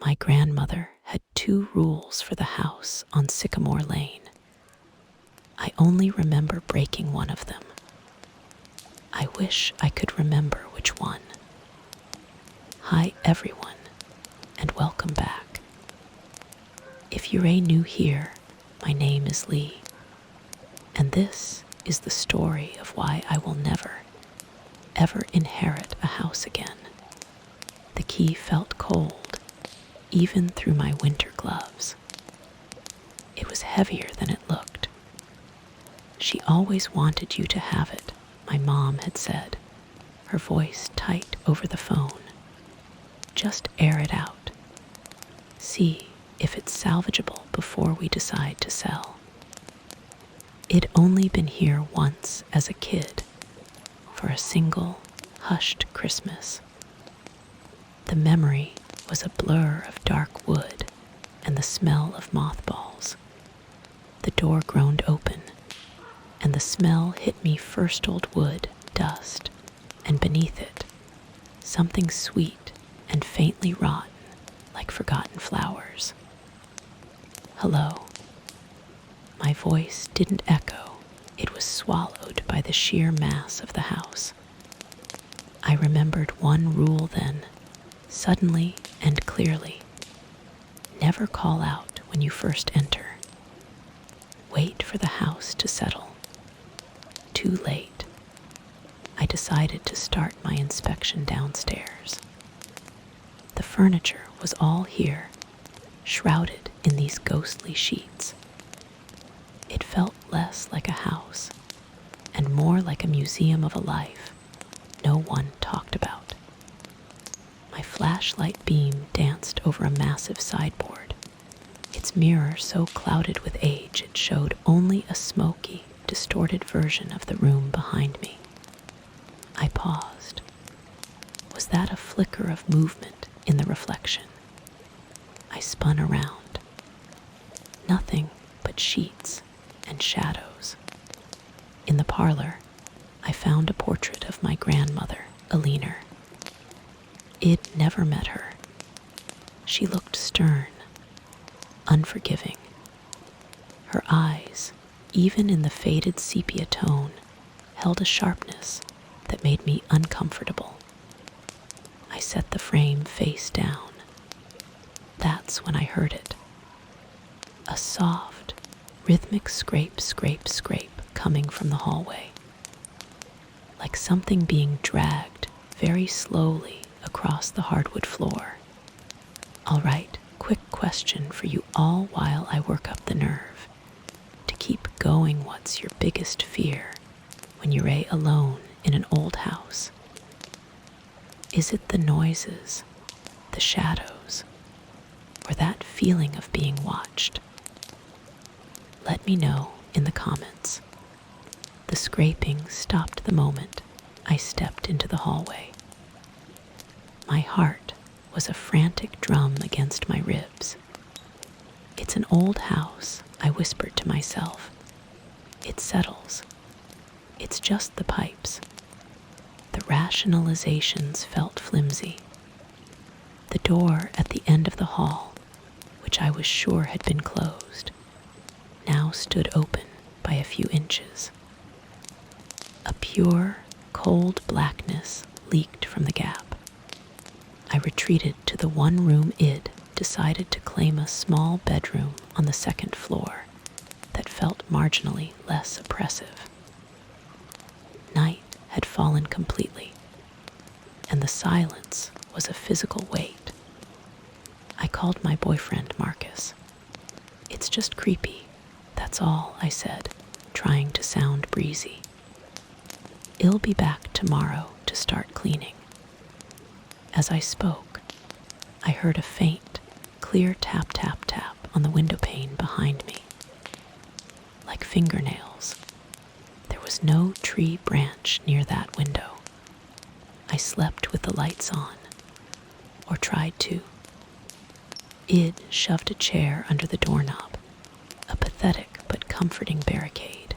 My grandmother had two rules for the house on Sycamore Lane. I only remember breaking one of them. I wish I could remember which one. Hi everyone, and welcome back. If you're new here, my name is Lee, and this is the story of why I will never, ever inherit a house again. The key felt cold, even through my winter gloves. It was heavier than it looked. She always wanted you to have it, my mom had said, her voice tight over the phone. Just air it out. See if it's salvageable before we decide to sell. It'd only been here once as a kid, for a single, hushed Christmas. The memory was a blur of dark wood and the smell of mothballs. The door groaned open, and the smell hit me first old wood, dust, and beneath it, something sweet and faintly rotten like forgotten flowers. Hello. My voice didn't echo, it was swallowed by the sheer mass of the house. I remembered one rule then, suddenly and clearly. Never call out when you first enter. Wait for the house to settle. Too late. I decided to start my inspection downstairs. The furniture was all here, shrouded in these ghostly sheets. It felt less like a house and more like a museum of a life no one talked about. My flashlight beam danced over a massive sideboard, its mirror so clouded with age it showed only a smoky, distorted version of the room behind me. I paused. Was that a flicker of movement in the reflection? I spun around. Nothing but sheets and shadows. In the parlor, I found a portrait of my grandmother, Aliner. I'd never met her. She looked stern, unforgiving. Her eyes, even in the faded sepia tone, held a sharpness that made me uncomfortable. I set the frame face down. That's when I heard it. A soft, rhythmic scrape, scrape, scrape coming from the hallway. Like something being dragged very slowly across the hardwood floor. All right, quick question for you all while I work up the nerve. To keep going, what's your biggest fear when you're alone in an old house? Is it the noises, the shadows, or that feeling of being watched? Let me know in the comments. The scraping stopped the moment I stepped into the hallway. My heart was a frantic drum against my ribs. It's an old house, I whispered to myself. It settles. It's just the pipes. The rationalizations felt flimsy. The door at the end of the hall, which I was sure had been closed, now stood open by a few inches. A pure, cold blackness leaked from the gap. I retreated to the one room I'd decided to claim, a small bedroom on the second floor that felt marginally less oppressive. Night had fallen completely, and the silence was a physical weight. I called my boyfriend Marcus. It's just creepy, that's all, I said, trying to sound breezy. I'll be back tomorrow to start cleaning. As I spoke, I heard a faint, clear tap, tap, tap on the window pane behind me. Like fingernails. There was no tree branch near that window. I slept with the lights on, or tried to. I'd shoved a chair under the doorknob, a pathetic but comforting barricade.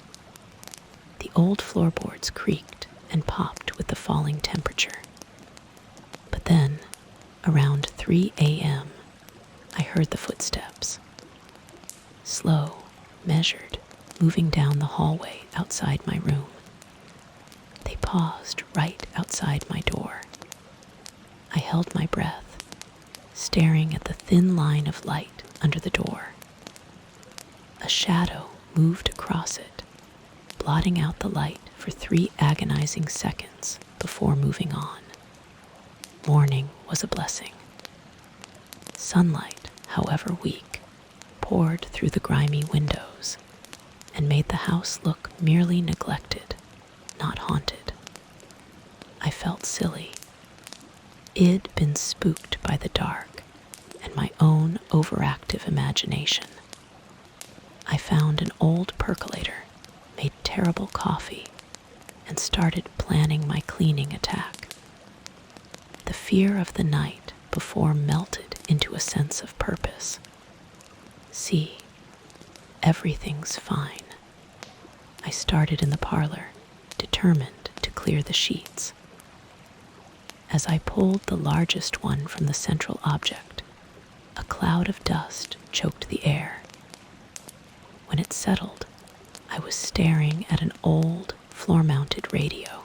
The old floorboards creaked and popped with the falling temperature. But then, around 3 a.m., heard the footsteps. Slow, measured, moving down the hallway outside my room. They paused right outside my door. I held my breath, staring at the thin line of light under the door. A shadow moved across it, blotting out the light for 3 agonizing seconds before moving on. Morning was a blessing. Sunlight, however weak, poured through the grimy windows and made the house look merely neglected, not haunted. I felt silly. I'd been spooked by the dark and my own overactive imagination. I found an old percolator, made terrible coffee, and started planning my cleaning attack. The fear of the night before melted into a sense of purpose. See, everything's fine. I started in the parlor, determined to clear the sheets. As I pulled the largest one from the central object, a cloud of dust choked the air. When it settled, I was staring at an old, floor-mounted radio.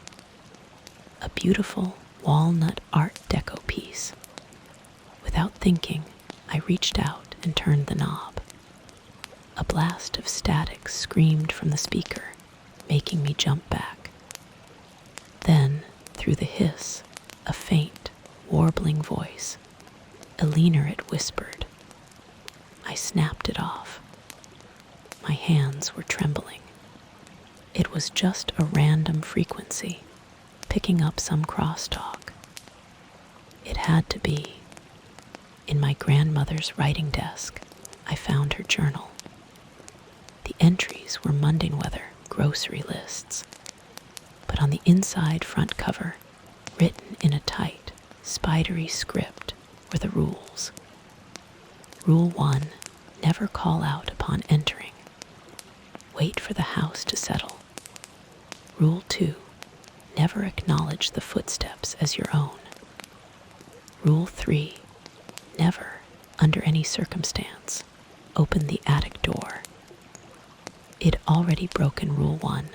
A beautiful walnut Art Deco piece. Without thinking, I reached out and turned the knob. A blast of static screamed from the speaker, making me jump back. Then, through the hiss, a faint, warbling voice. "Elena," it whispered. I snapped it off. My hands were trembling. It was just a random frequency, picking up some crosstalk. It had to be. In my grandmother's writing desk, I found her journal. The entries were Mundane-weather grocery lists, but on the inside front cover, written in a tight, spidery script, were the rules. Rule 1, never call out upon entering. Wait for the house to settle. Rule 2, never acknowledge the footsteps as your own. Rule 3, never, under any circumstance, open the attic door. I'd already broken Rule 1,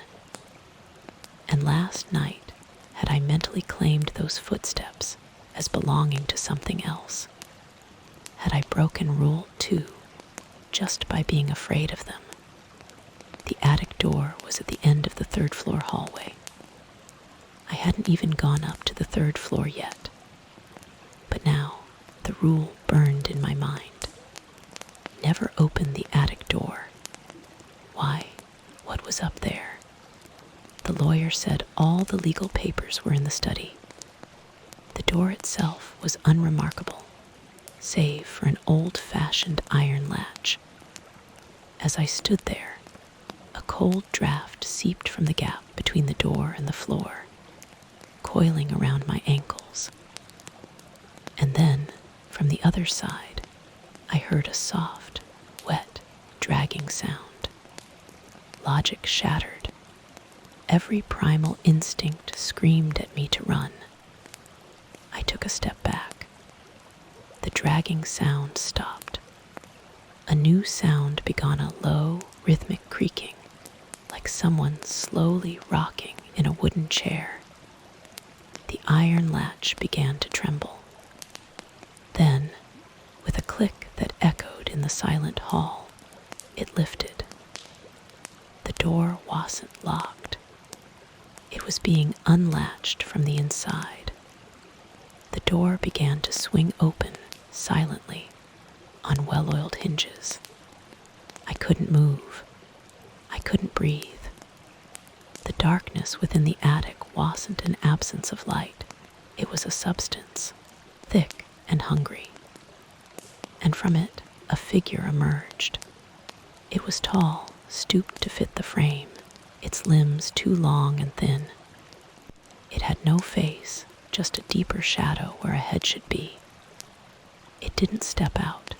and last night had I mentally claimed those footsteps as belonging to something else. Had I broken Rule 2 just by being afraid of them? The attic door was at the end of the 3rd floor hallway. I hadn't even gone up to the 3rd floor yet. But now the rule burned in my mind. Never open the attic door. Why? What was up there? The lawyer said all the legal papers were in the study. The door itself was unremarkable, save for an old-fashioned iron latch. As I stood there, a cold draft seeped from the gap between the door and the floor, coiling around my ankles. And then, from the other side, I heard a soft, wet, dragging sound. Logic shattered. Every primal instinct screamed at me to run. I took a step back. The dragging sound stopped. A new sound began, a low, rhythmic creaking, like someone slowly rocking in a wooden chair. The iron latch began to tremble. Then, with a click that echoed in the silent hall, it lifted. The door wasn't locked. It was being unlatched from the inside. The door began to swing open silently on well-oiled hinges. I couldn't move. I couldn't breathe. The darkness within the attic wasn't an absence of light. It was a substance, thick and hungry. And from it, a figure emerged. It was tall, stooped to fit the frame, its limbs too long and thin. It had no face, just a deeper shadow where a head should be. It didn't step out.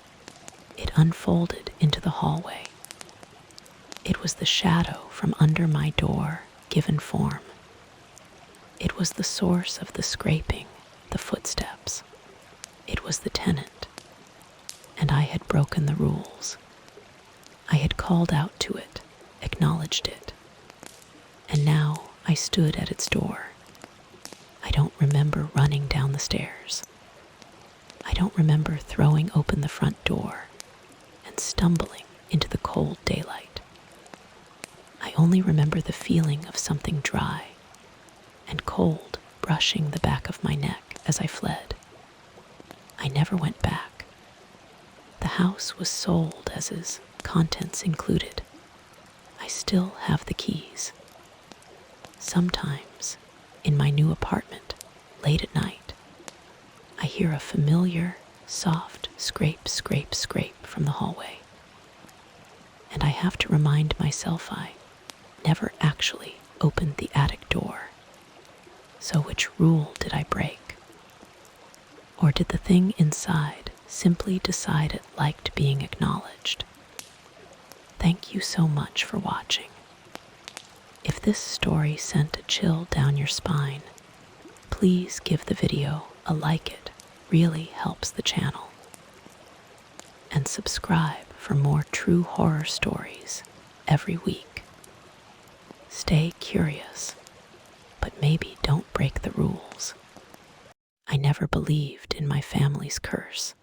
It unfolded into the hallway. It was the shadow from under my door, given form. It was the source of the scraping, the footsteps. It was the tenant. And and I had broken the rules. I had called out to it, acknowledged it, and now I stood at its door. I don't remember running down the stairs. I don't remember throwing open the front door and stumbling into the cold daylight. I only remember the feeling of something dry and cold brushing the back of my neck as I fled. I never went back. The house was sold as is, contents included. I still have the keys. Sometimes, in my new apartment, late at night, I hear a familiar, soft scrape, scrape, scrape from the hallway. And I have to remind myself I never actually opened the attic door. So which rule did I break? Or did the thing inside simply decide it liked being acknowledged? Thank you so much for watching. If this story sent a chill down your spine, please give the video a like. It really helps the channel. And subscribe for more true horror stories every week. Stay curious, but maybe don't break the rules. I never believed in my family's curse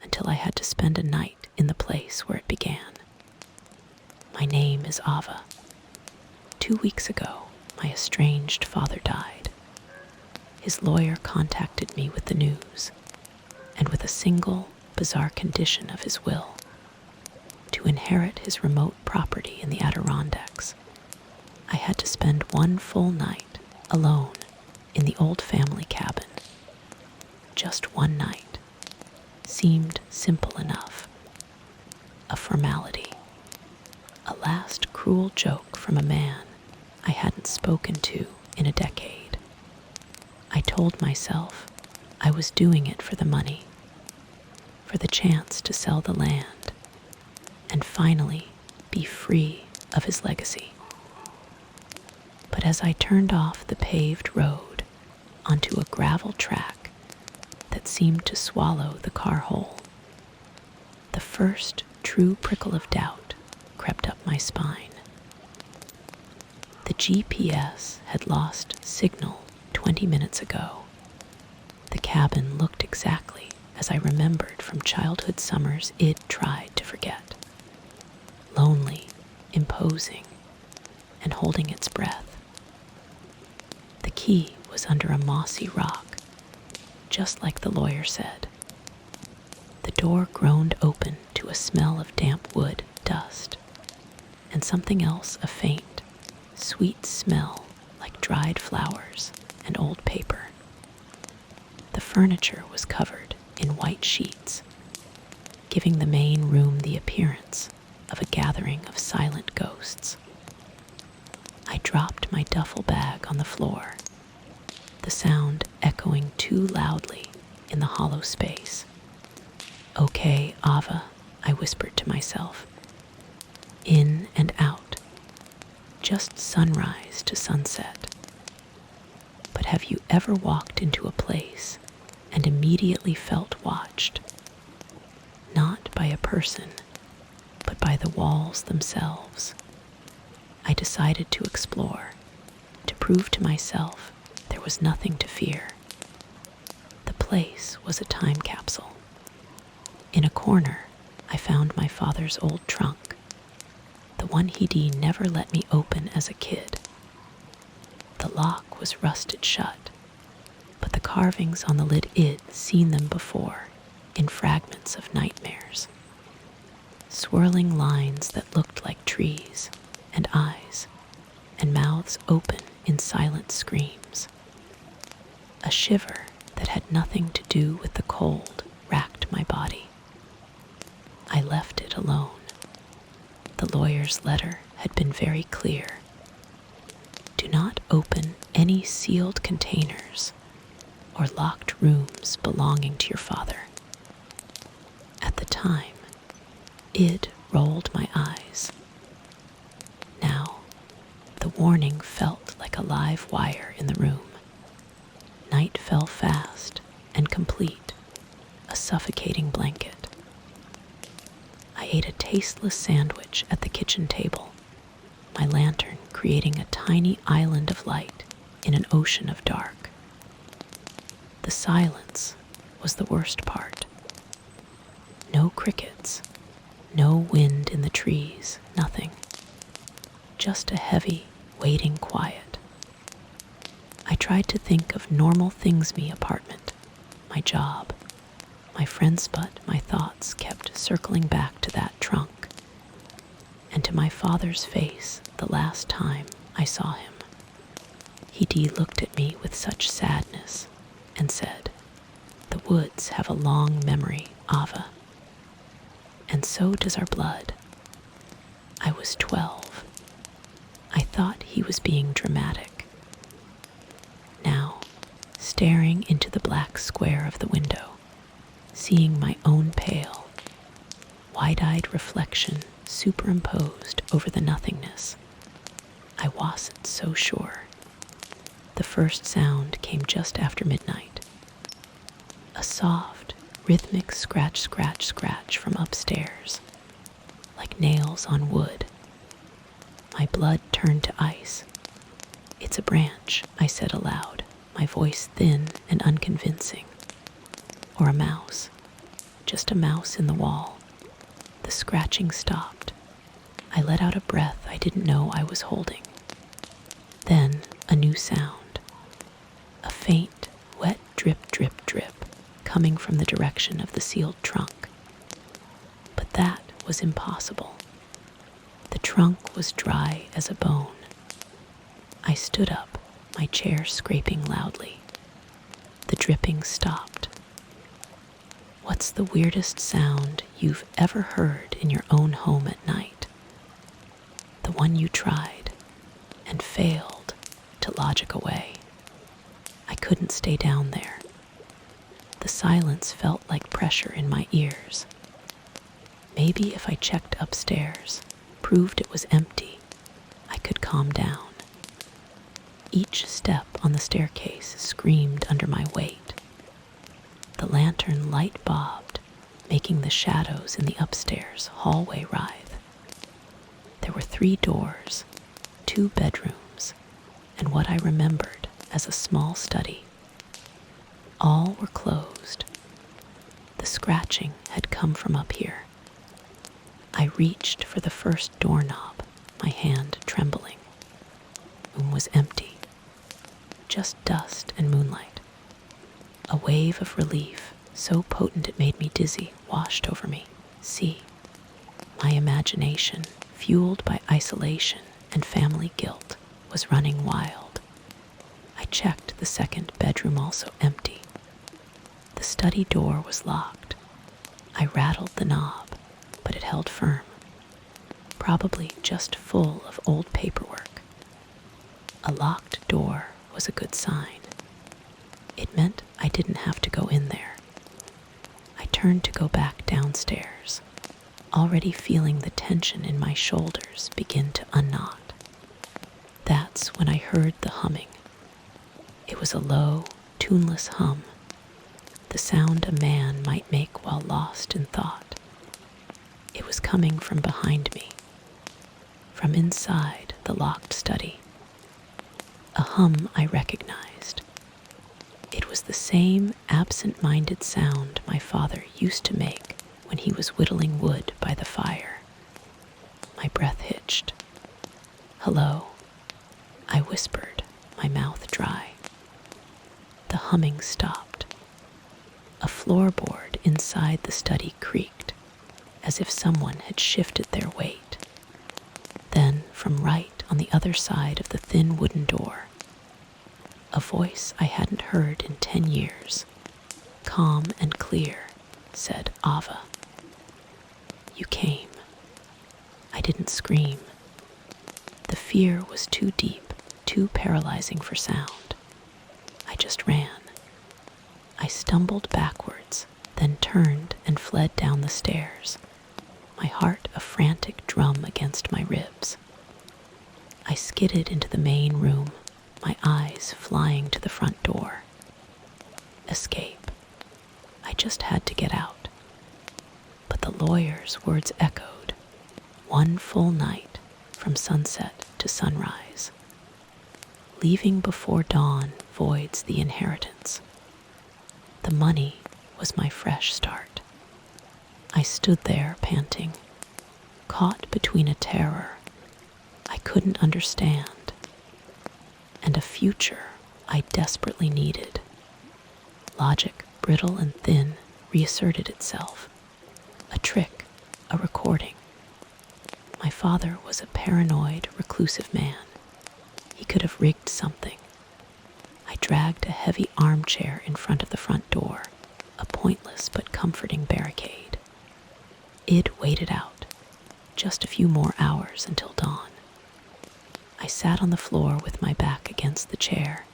until I had to spend a night in the place where it began. My name is Ava. 2 weeks ago, my estranged father died. His lawyer contacted me with the news, and with a single, bizarre condition of his will, to inherit his remote property in the Adirondacks. I had to spend one full night alone in the old family cabin. Just one night seemed simple enough. A formality. A last cruel joke from a man I hadn't spoken to in a decade. I told myself I was doing it for the money, for the chance to sell the land, and finally be free of his legacy. But as I turned off the paved road onto a gravel track that seemed to swallow the car whole, the first true prickle of doubt crept up my spine. The GPS had lost signal 20 minutes ago. The cabin looked exactly as I remembered from childhood summers I'd tried to forget. Lonely, imposing, and holding its breath. The key was under a mossy rock, just like the lawyer said. The door groaned open to a smell of damp wood, dust, and something else, a faint, sweet smell like dried flowers and old paper. The furniture was covered in white sheets, giving the main room the appearance of a gathering of silent ghosts. I dropped my duffel bag on the floor, the sound echoing too loudly in the hollow space. "Okay, Ava," I whispered to myself. In and out, just sunrise to sunset. But have you ever walked into a place and immediately felt watched? Not by a person, but by the walls themselves. I decided to explore, to prove to myself there was nothing to fear. The place was a time capsule. In a corner, I found my father's old trunk, the one he'd never let me open as a kid. The lock was rusted shut, but the carvings on the lid I'd seen them before, in fragments of nightmares. Swirling lines that looked like trees, and eyes, and mouths open in silent screams. A shiver that had nothing to do with the cold racked my body. I left it alone. The lawyer's letter had been very clear. Do not open any sealed containers or locked rooms belonging to your father. At the time, I'd rolled my eyes. Now, the warning felt like a live wire in the room. Night fell fast and complete, a suffocating blanket. I ate a tasteless sandwich at the kitchen table, my lantern creating a tiny island of light in an ocean of dark. The silence was the worst part. No crickets, no wind in the trees, nothing. Just a heavy, waiting quiet. I tried to think of normal things, me apartment, my job, my friends, but my thoughts kept circling back to that trunk and to my father's face the last time I saw him. He looked at me with such sadness and said, "The woods have a long memory, Ava, and so does our blood." I was 12. I thought he was being dramatic. Now, staring into the black square of the window, seeing my own pale, wide-eyed reflection superimposed over the nothingness, I wasn't so sure. The first sound came just after midnight. A soft, rhythmic scratch, scratch, scratch from upstairs, like nails on wood. My blood turned to ice. "It's a branch," I said aloud, my voice thin and unconvincing. "Or a mouse. Just a mouse in the wall." The scratching stopped. I let out a breath I didn't know I was holding. Then a new sound. A faint, wet drip, drip, drip, coming from the direction of the sealed trunk. But that was impossible. The trunk was dry as a bone. I stood up, my chair scraping loudly. The dripping stopped. "What's the weirdest sound you've ever heard in your own home at night? The one you tried and failed to logic away." I couldn't stay down there. The silence felt like pressure in my ears. Maybe if I checked upstairs, proved it was empty, I could calm down. Each step on the staircase screamed under my weight. The lantern light bobbed, making the shadows in the upstairs hallway writhe. There were 3 doors, 2 bedrooms, and what I remembered as a small study. All were closed. The scratching had come from up here. I reached for the first doorknob, my hand trembling. The room was empty. Just dust and moonlight. A wave of relief, so potent it made me dizzy, washed over me. See, my imagination, fueled by isolation and family guilt, was running wild. I checked the second bedroom, also empty. The study door was locked. I rattled the knob, but it held firm. Probably just full of old paperwork. A locked door was a good sign. It meant I didn't have to go in there. I turned to go back downstairs, already feeling the tension in my shoulders begin to unknot. That's when I heard the humming. It was a low, tuneless hum, the sound a man might make while lost in thought. It was coming from behind me, from inside the locked study. A hum I recognized. It was the same absent-minded sound my father used to make when he was whittling wood by the fire. My breath hitched. "Hello," I whispered, my mouth dry. The humming stopped. A floorboard inside the study creaked, as if someone had shifted their weight. Then, from right on the other side of the thin wooden door, a voice I hadn't heard in 10 years, calm and clear, said, "Ava." You came. I didn't scream. The fear was too deep, too paralyzing for sound. I just ran. I stumbled backwards, then turned and fled down the stairs, my heart a frantic drum against my ribs. I skidded into the main room, my eyes flying to the front door. Escape. I just had to get out. But the lawyer's words echoed, one full night from sunset to sunrise. Leaving before dawn voids the inheritance. The money was my fresh start. I stood there panting, caught between a terror I couldn't understand and a future I desperately needed. Logic, brittle and thin, reasserted itself. A trick, a recording. My father was a paranoid, reclusive man. He could have rigged something. I dragged a heavy armchair in front of the front door, a pointless but comforting barricade. Id waited out, just a few more hours until dawn. I sat on the floor with my back against the chair,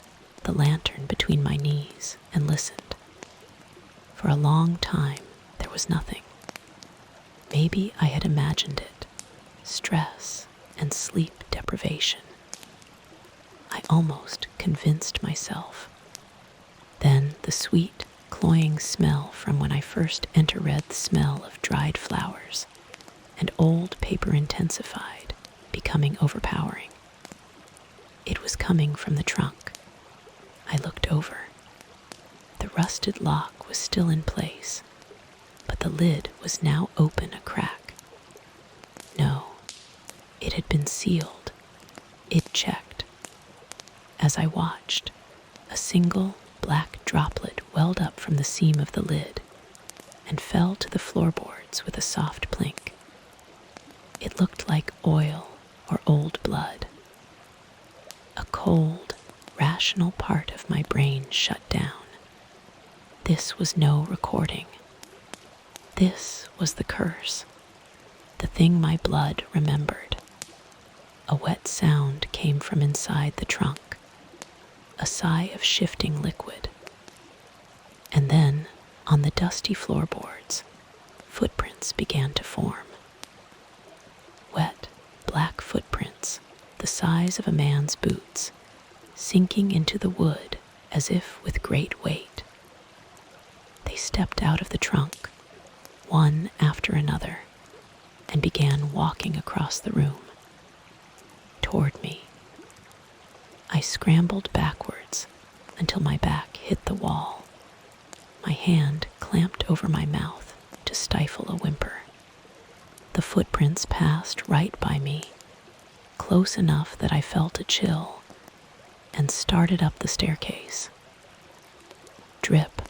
the lantern between my knees, and listened. For a long time, there was nothing. Maybe I had imagined it, stress and sleep deprivation. I almost convinced myself. Then the sweet, cloying smell from when I first entered, the smell of dried flowers and old paper intensified, becoming overpowering. It was coming from the trunk. I looked over. The rusted lock was still in place, but the lid was now open a crack. No, it had been sealed. It checked. As I watched, a single black droplet welled up from the seam of the lid and fell to the floorboards with a soft plink. It looked like oil or old blood. A cold, rational part of my brain shut down. This was no recording. This was the curse, the thing my blood remembered. A wet sound came from inside the trunk, a sigh of shifting liquid. And then, on the dusty floorboards, footprints began to form. Wet, black footprints, the size of a man's boots, sinking into the wood as if with great weight. They stepped out of the trunk, one after another, and began walking across the room, toward me. I scrambled backwards until my back hit the wall, my hand clamped over my mouth to stifle a whimper. The footprints passed right by me, close enough that I felt a chill, and started up the staircase. Drip,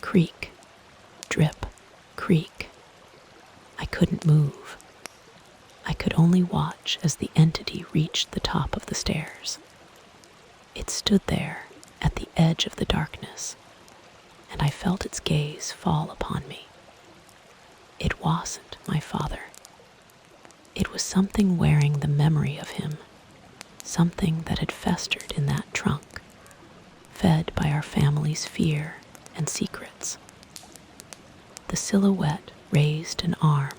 creak, drip, creak. I couldn't move. I could only watch as the entity reached the top of the stairs. It stood there at the edge of the darkness, and I felt its gaze fall upon me. It wasn't my father. It was something wearing the memory of him, something that had festered in that trunk, fed by our family's fear and secrets. The silhouette raised an arm,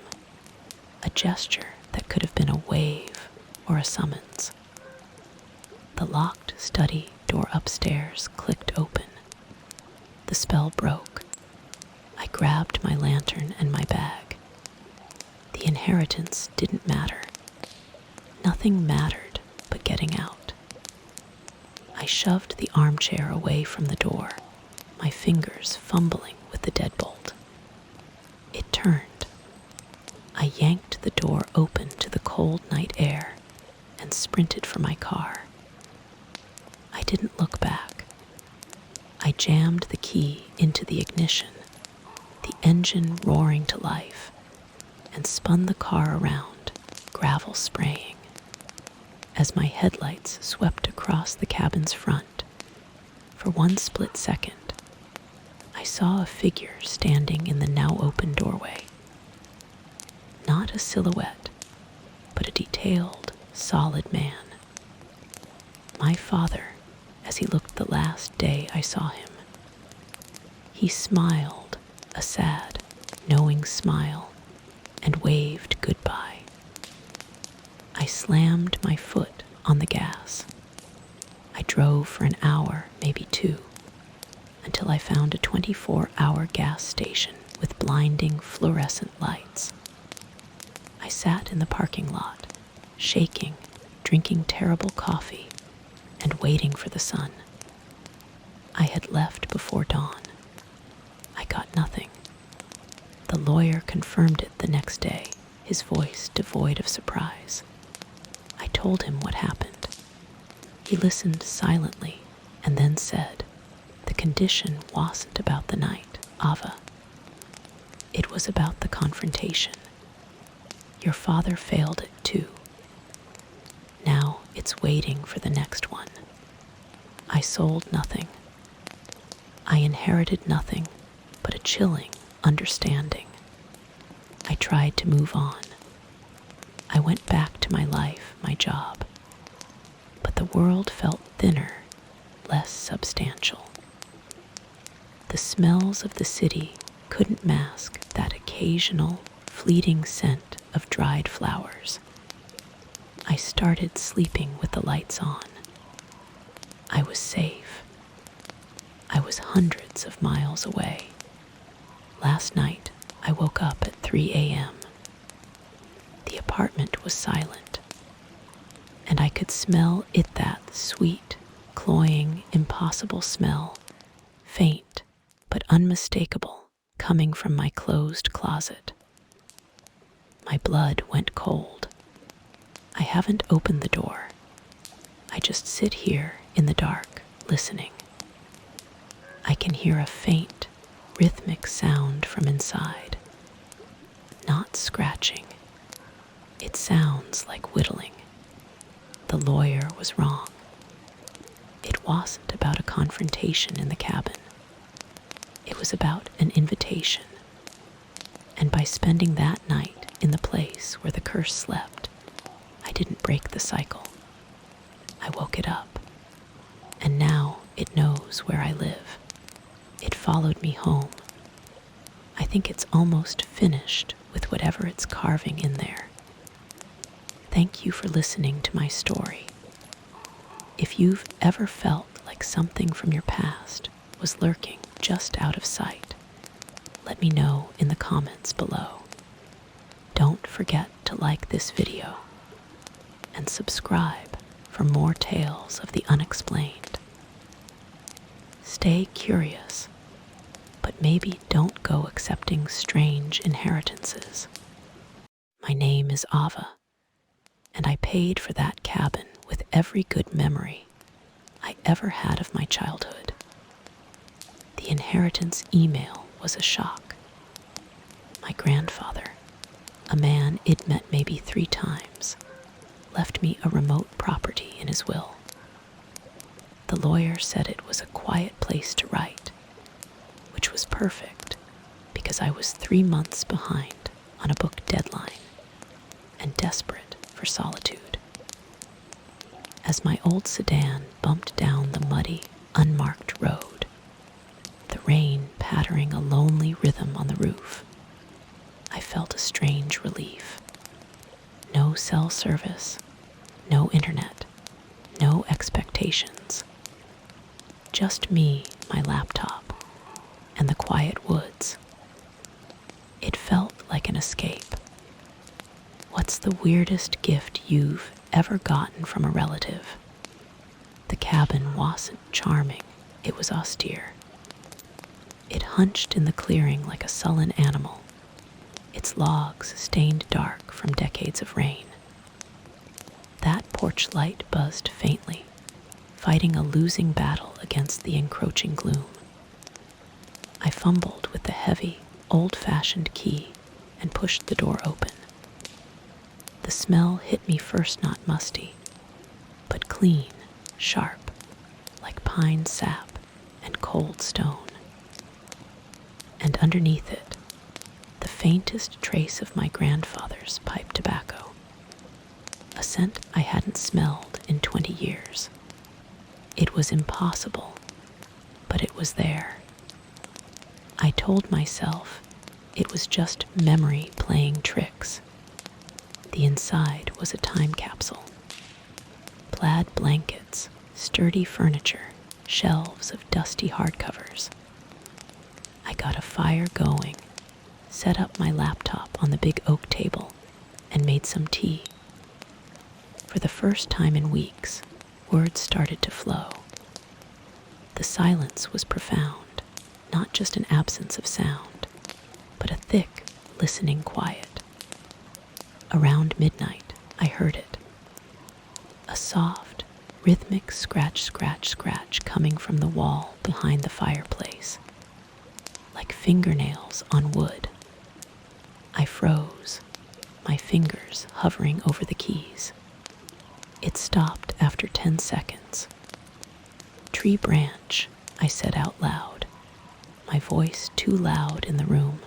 a gesture that could have been a wave or a summons. The locked study door upstairs clicked open. The spell broke. I grabbed my lantern and my bag. The inheritance didn't matter. Nothing mattered but getting out. I shoved the armchair away from the door, my fingers fumbling with the deadbolt. It turned. I yanked the door open to the cold night air and sprinted for my car. I didn't look back. I jammed the key into the ignition, the engine roaring to life, and spun the car around, gravel spraying. As my headlights swept across the cabin's front, for one split second, I saw a figure standing in the now open doorway. Not a silhouette, but a detailed, solid man. My father, as he looked the last day I saw him. He smiled, a sad, knowing smile, and waved goodbye. I slammed my foot on the gas. I drove for an hour, maybe two, until I found a 24-hour gas station with blinding fluorescent lights. I sat in the parking lot, shaking, drinking terrible coffee, and waiting for the sun. I had left before dawn. I got nothing. The lawyer confirmed it the next day, his voice devoid of surprise. I told him what happened. He listened silently and then said, "The condition wasn't about the night, Ava. It was about the confrontation. Your father failed it too. Now it's waiting for the next one. I sold nothing. I inherited nothing but a chilling understanding. I tried to move on. I went back to my life, my job. But the world felt thinner, less substantial. The smells of the city couldn't mask that occasional, fleeting scent of dried flowers. I started sleeping with the lights on. I was safe. I was hundreds of miles away. Last night, I woke up at 3 a.m. The apartment was silent, and I could smell it, that sweet, cloying, impossible smell, faint but unmistakable, coming from my closed closet. My blood went cold. I haven't opened the door. I just sit here in the dark, listening. I can hear a faint, rhythmic sound from inside. Not scratching. It sounds like whittling. The lawyer was wrong. It wasn't about a confrontation in the cabin. It was about an invitation. And by spending that night in the place where the curse slept, I didn't break the cycle. I woke it up. And now it knows where I live. It followed me home. I think it's almost finished with whatever it's carving in there. Thank you for listening to my story. If you've ever felt like something from your past was lurking just out of sight, let me know in the comments below. Don't forget to like this video and subscribe for more tales of the unexplained. Stay curious, but maybe don't go accepting strange inheritances. My name is Ava, and I paid for that cabin with every good memory I ever had of my childhood. The inheritance email was a shock. My grandfather, a man I'd met maybe 3 times, left me a remote property in his will. The lawyer said it was a quiet place to write, which was perfect because I was 3 months behind on a book deadline and desperate for solitude. As my old sedan bumped down the muddy, unmarked road, the rain pattering a lonely rhythm on the roof, I felt a strange relief. No cell service, no internet, no expectations. Just me, my laptop, and the quiet woods. It felt like an escape. What's the weirdest gift you've ever gotten from a relative? The cabin wasn't charming, it was austere. It hunched in the clearing like a sullen animal, its logs stained dark from decades of rain. That porch light buzzed faintly, fighting a losing battle against the encroaching gloom. I fumbled with the heavy, old-fashioned key and pushed the door open. The smell hit me first not musty, but clean, sharp, like pine sap and cold stone. And underneath it, the faintest trace of my grandfather's pipe tobacco, a scent I hadn't smelled in 20 years. It was impossible, but it was there. I told myself it was just memory playing tricks. The inside was a time capsule. Plaid blankets, sturdy furniture, shelves of dusty hardcovers. I got a fire going set up my laptop on the big oak table, and made some tea. For the first time in weeks, words started to flow. The silence was profound, not just an absence of sound, but a thick, listening quiet. Around midnight, I heard it. A soft, rhythmic scratch, scratch, scratch coming from the wall behind the fireplace, like fingernails on wood. I froze, my fingers hovering over the keys. It stopped after 10 seconds. "Tree branch," I said out loud, my voice too loud in the room.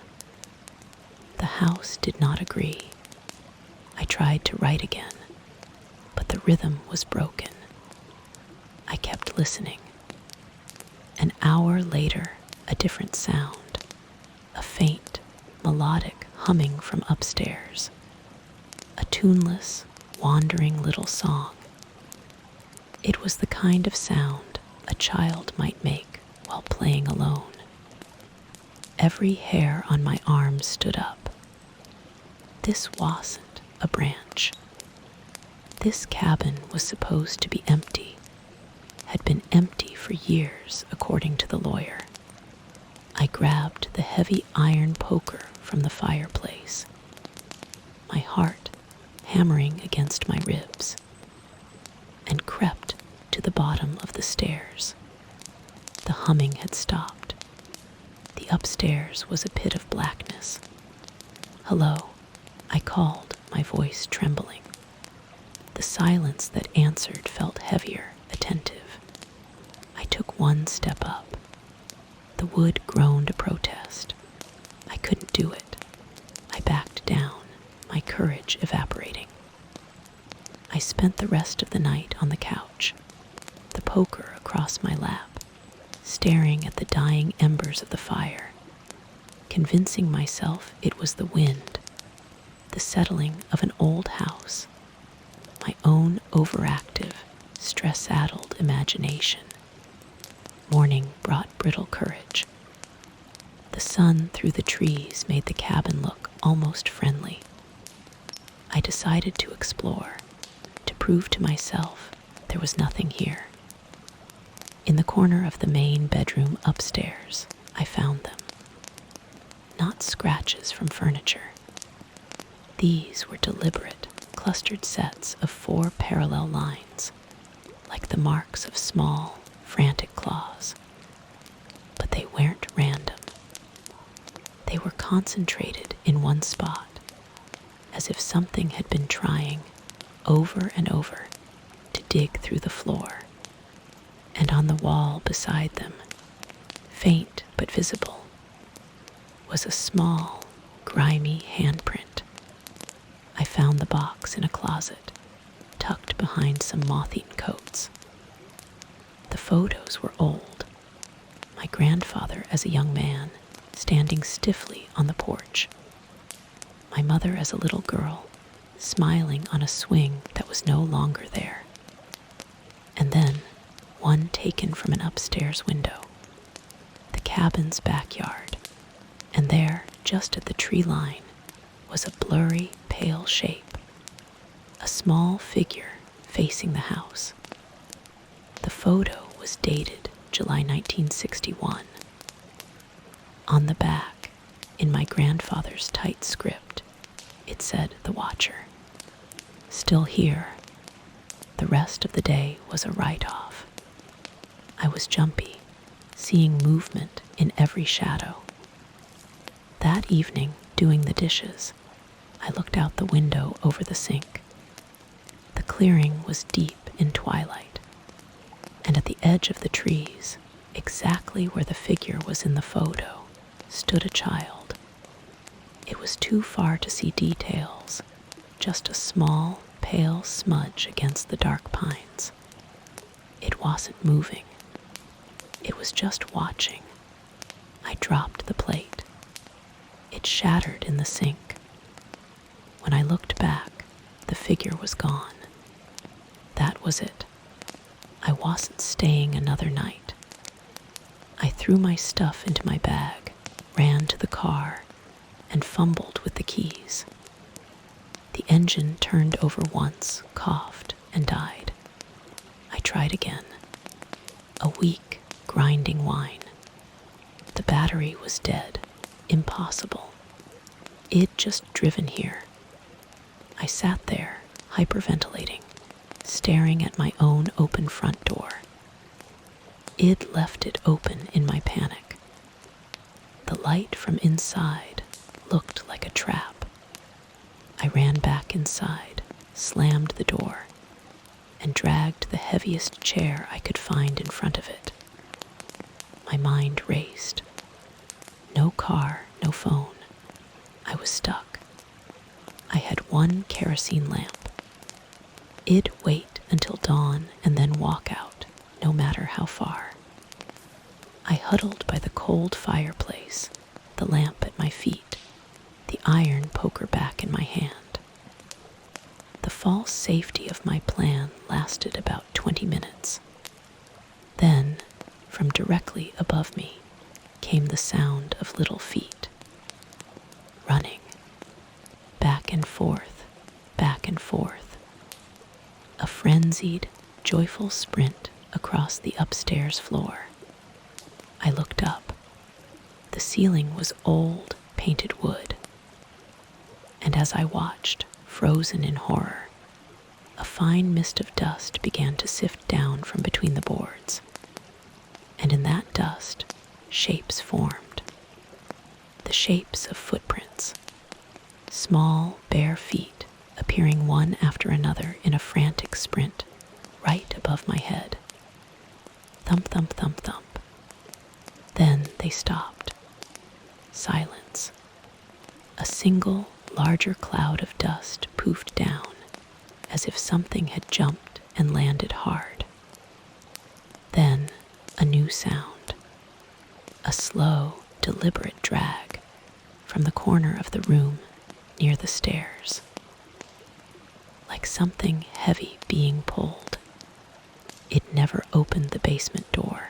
The house did not agree. I tried to write again, but the rhythm was broken. I kept listening. An hour later, a different sound, a faint, melodic humming from upstairs, a tuneless, wandering little song. It was the kind of sound a child might make while playing alone. Every hair on my arm stood up. This wasn't a branch. This cabin was supposed to be empty, had been empty for years, according to the lawyer. I grabbed the heavy iron poker from the fireplace, my heart hammering against my ribs, and crept to the bottom of the stairs. The humming had stopped. The upstairs was a pit of blackness. "Hello," I called, my voice trembling. The silence that answered felt heavier, attentive. I took one step up. The wood groaned a protest. I couldn't do it. I backed down, my courage evaporating. I spent the rest of the night on the couch, the poker across my lap, staring at the dying embers of the fire, convincing myself it was the wind, the settling of an old house, my own overactive, stress-addled imagination. Morning brought brittle courage. The sun through the trees made the cabin look almost friendly. I decided to explore, to prove to myself there was nothing here. In the corner of the main bedroom upstairs, I found them. Not scratches from furniture. These were deliberate, clustered sets of 4 parallel lines, like the marks of small, frantic claws. But they weren't random. They were concentrated in one spot, as if something had been trying, over and over, to dig through the floor. And on the wall beside them, faint but visible, was a small, grimy handprint. I found the box in a closet, tucked behind some moth-eaten coats. The photos were old. My grandfather as a young man, standing stiffly on the porch. My mother as a little girl, smiling on a swing that was no longer there. And then, one taken from an upstairs window, the cabin's backyard, and there, just at the tree line, was a blurry, pale shape, a small figure facing the house. The photo was dated July 1961. On the back, in my grandfather's tight script, it said "The Watcher." Still here. The rest of the day was a write-off. I was jumpy, seeing movement in every shadow. That evening, doing the dishes, I looked out the window over the sink. The clearing was deep in twilight, and at the edge of the trees, exactly where the figure was in the photo, stood a child. It was too far to see details, just a small, pale smudge against the dark pines. It wasn't moving. It was just watching. I dropped the plate. It shattered in the sink. When I looked back, the figure was gone. That was it. I wasn't staying another night. I threw my stuff into my bag, ran to the car, and fumbled with the keys. The engine turned over once, coughed, and died. I tried again. A weak, grinding whine. The battery was dead. Impossible. It'd just driven here. I sat there, hyperventilating, staring at my own open front door. I'd left it open in my panic. The light from inside looked like a trap. I ran back inside, slammed the door, and dragged the heaviest chair I could find in front of it. My mind raced. No car, no phone. I was stuck. I had one kerosene lamp. I'd wait until dawn and then walk out, no matter how far. I huddled by the cold fireplace, the lamp at my feet, the iron poker back in my hand. The false safety of my plan lasted about 20 minutes. Then, from directly above me, came the sound of little feet. Running. Back and forth, back and forth. A frenzied, joyful sprint across the upstairs floor. I looked up. The ceiling was old, painted wood. And as I watched, frozen in horror, a fine mist of dust began to sift down from between the boards. And in that dust, shapes formed. The shapes of footprints. Small, bare feet appearing one after another in a frantic sprint, right above my head. Thump, thump, thump, thump. Then they stopped. Silence. A single, larger cloud of dust poofed down, as if something had jumped and landed hard. Then a new sound. A slow, deliberate drag from the corner of the room near the stairs. Like something heavy being pulled. It never opened the basement door.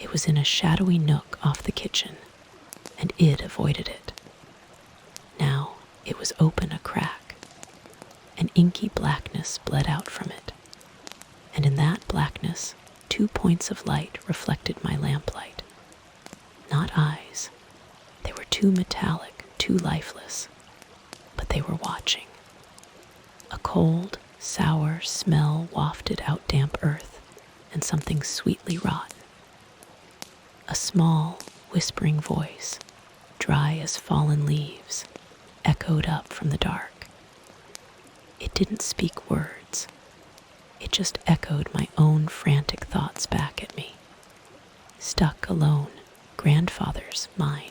It was in a shadowy nook off the kitchen, and I'd avoided it. Now it was open a crack. An inky blackness bled out from it, and in that blackness 2 points of light reflected my lamplight. Not eyes. They were too metallic, too lifeless, but they were watching. A cold, sour smell wafted out damp earth and something sweetly rotten. A small, whispering voice, dry as fallen leaves, echoed up from the dark. It didn't speak words. It just echoed my own frantic thoughts back at me. Stuck alone, grandfather's, mine.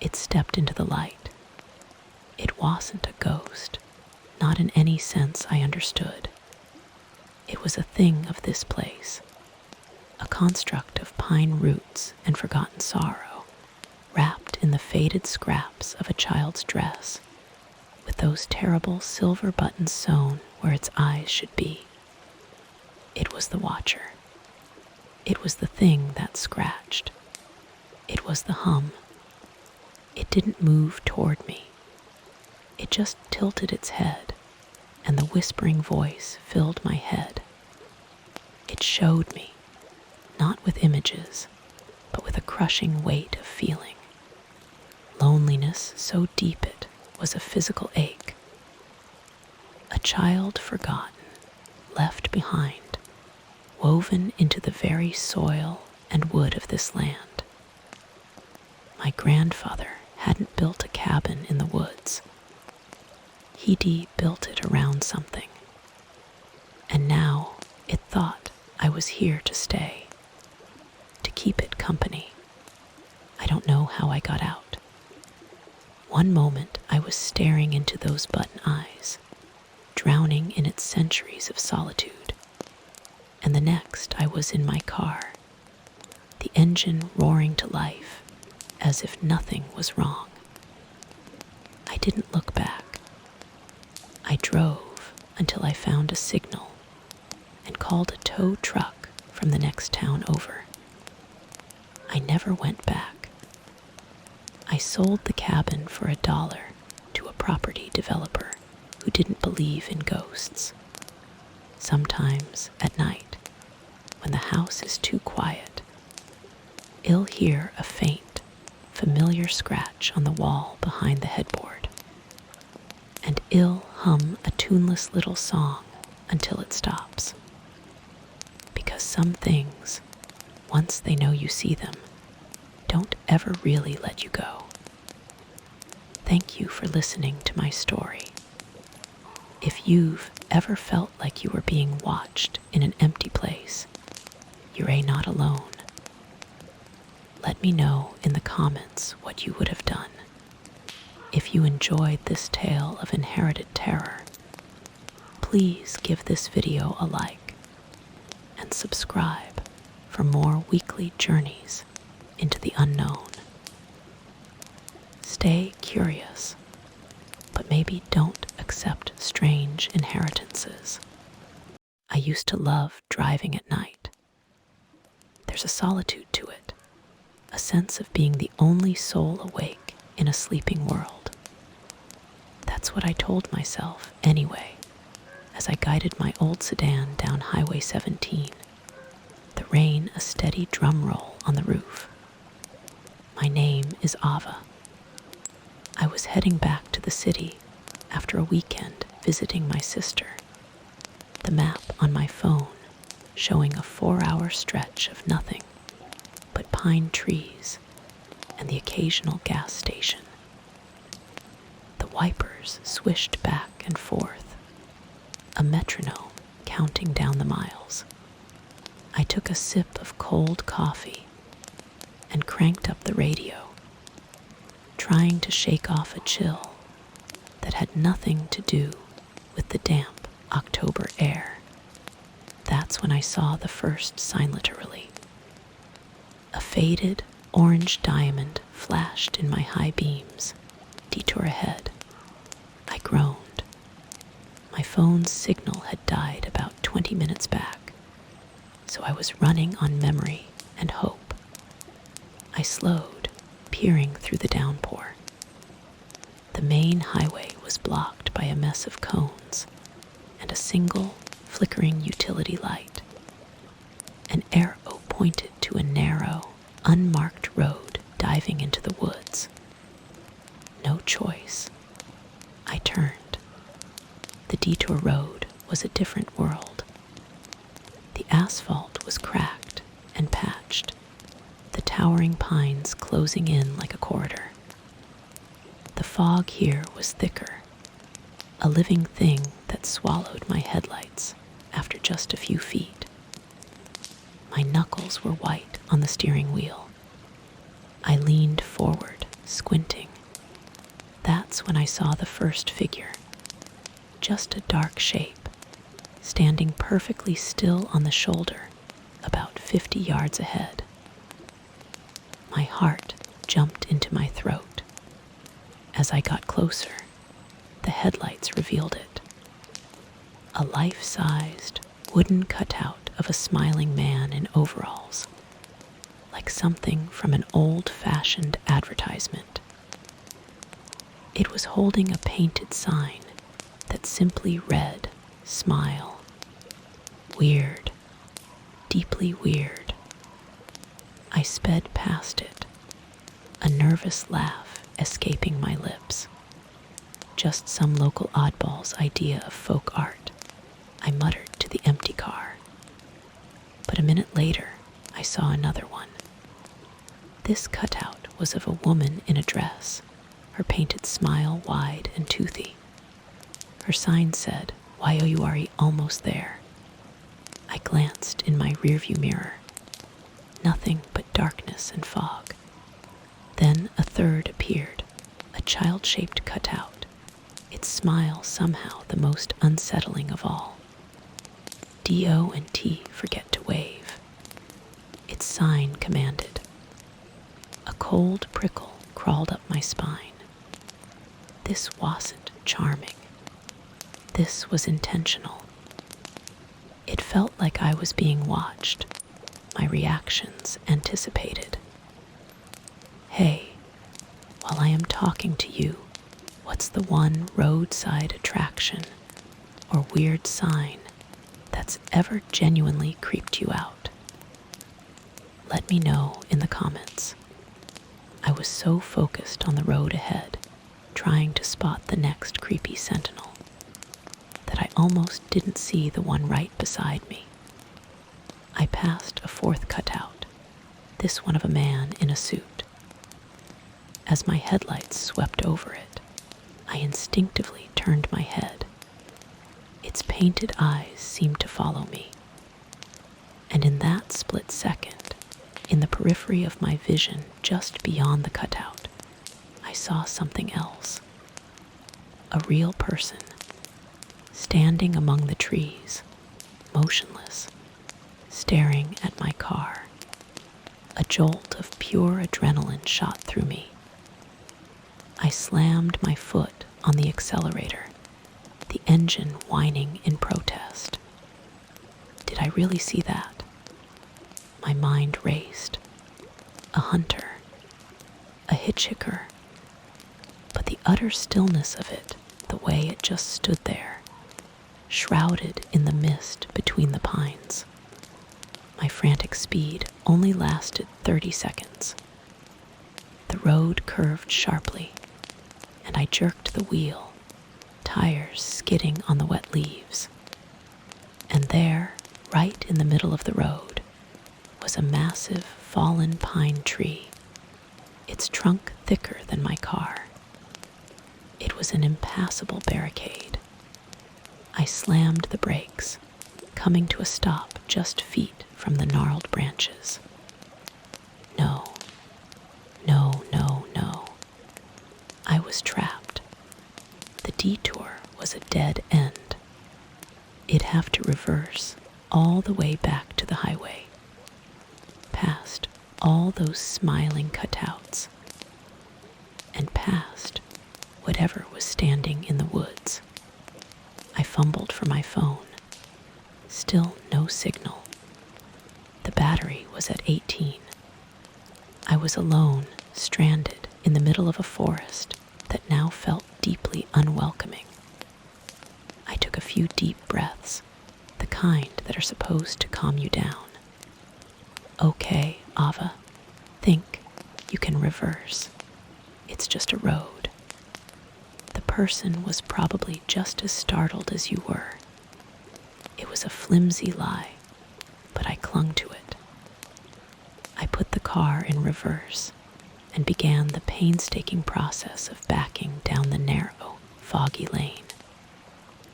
It stepped into the light. It wasn't a ghost, not in any sense I understood. It was a thing of this place, a construct of pine roots and forgotten sorrow, wrapped in the faded scraps of a child's dress, with those terrible silver buttons sewn where its eyes should be. It was the watcher. It was the thing that scratched. It was the hum. It didn't move toward me. It just tilted its head, and the whispering voice filled my head. It showed me, not with images, but with a crushing weight of feeling. Loneliness so deep it was a physical ache. A child forgotten, left behind, woven into the very soil and wood of this land. My grandfather hadn't built a cabin in the woods. He built it around something. And now it thought I was here to stay, to keep it company. I don't know how I got out. One moment I was staring into those button eyes, drowning in its centuries of solitude. And the next I was in my car, the engine roaring to life, as if nothing was wrong. I didn't look back. I drove until I found a signal and called a tow truck from the next town over. I never went back. I sold the cabin for $1 to a property developer who didn't believe in ghosts. Sometimes at night, when the house is too quiet, you'll hear a faint, familiar scratch on the wall behind the headboard, and you'll hum a tuneless little song until it stops. Because some things, once they know you see them, don't ever really let you go. Thank you for listening to my story. If you've ever felt like you were being watched in an empty place, you're not alone. Let me know in the comments what you would have done. If you enjoyed this tale of inherited terror, please give this video a like and subscribe for more weekly journeys into the unknown. Stay curious, but maybe don't accept strange inheritances. I used to love driving at night. There's a solitude to it, a sense of being the only soul awake in a sleeping world. That's what I told myself anyway, as I guided my old sedan down Highway 17, the rain a steady drum roll on the roof. My name is Ava. I was heading back to the city after a weekend visiting my sister, the map on my phone showing a 4-hour stretch of nothing but pine trees and the occasional gas station. The wipers swished back and forth, a metronome counting down the miles. I took a sip of cold coffee and cranked up the radio, trying to shake off a chill that had nothing to do with the damp October air. That's when I saw the first sign, literally. A faded orange diamond flashed in my high beams. Detour ahead. I groaned. My phone's signal had died about 20 minutes back, so I was running on memory and hope. I slowed, peering through the downpour. The main highway was blocked by a mess of cones and a single flickering utility light. An arrow pointed to a narrow, unmarked road diving into the woods. No choice. I turned. The detour road was a different world. The asphalt was cracked and patched, the towering pines closing in like a corridor. The fog here was thicker, a living thing that swallowed my headlights after just a few feet. My knuckles were white on the steering wheel. I leaned forward, squinting. That's when I saw the first figure, just a dark shape, standing perfectly still on the shoulder, about 50 yards ahead. My heart jumped into my throat. As I got closer, the headlights revealed it. A life-sized, wooden cutout of a smiling man in overalls, like something from an old-fashioned advertisement. It was holding a painted sign that simply read, "Smile." Weird, deeply weird. I sped past it, a nervous laugh escaping my lips. Just some local oddball's idea of folk art, I muttered to the empty car. But a minute later, I saw another one. This cutout was of a woman in a dress, her painted smile wide and toothy. Her sign said, "YOURE almost there." I glanced in my rearview mirror. Nothing but darkness and fog. Then a third appeared, a child-shaped cutout, its smile somehow the most unsettling of all. D-O and T forget to wave. Its sign commanded. A cold prickle crawled up my spine. This wasn't charming. This was intentional. It felt like I was being watched, my reactions anticipated. "Hey, While I am talking to you, what's the one roadside attraction or weird sign that's ever genuinely creeped you out? Let me know in the comments. I was so focused on the road ahead, trying to spot the next creepy sentinel, that I almost didn't see the one right beside me. I passed a fourth cutout, this one of a man in a suit. As my headlights swept over it, I instinctively turned my head. Its painted eyes seemed to follow me. And in that split second, in the periphery of my vision just beyond the cutout, I saw something else. A real person, standing among the trees, motionless, staring at my car. A jolt of pure adrenaline shot through me. I slammed my foot on the accelerator, the engine whining in protest. Did I really see that? My mind raced. A hunter, a hitchhiker, but the utter stillness of it, the way it just stood there, shrouded in the mist between the pines. My frantic speed only lasted 30 seconds. The road curved sharply, and I jerked the wheel, tires skidding on the wet leaves. And there, right in the middle of the road, was a massive fallen pine tree, its trunk thicker than my car. It was an impassable barricade. I slammed the brakes, coming to a stop just feet from the gnarled branches. No, no, no, no. I was trapped. The detour was a dead end. It'd have to reverse all the way back to the highway, past all those smiling cutouts, and past whatever was standing in the woods. I fumbled for my phone. Still no signal. The battery was at 18. I was alone, stranded in the middle of a forest that now felt deeply unwelcoming. I took a few deep breaths, the kind that are supposed to calm you down. Okay, Ava, think. You can reverse. It's just a road. The person was probably just as startled as you were. It was a flimsy lie, but I clung to it. I put the car in reverse and began the painstaking process of backing down the narrow, foggy lane.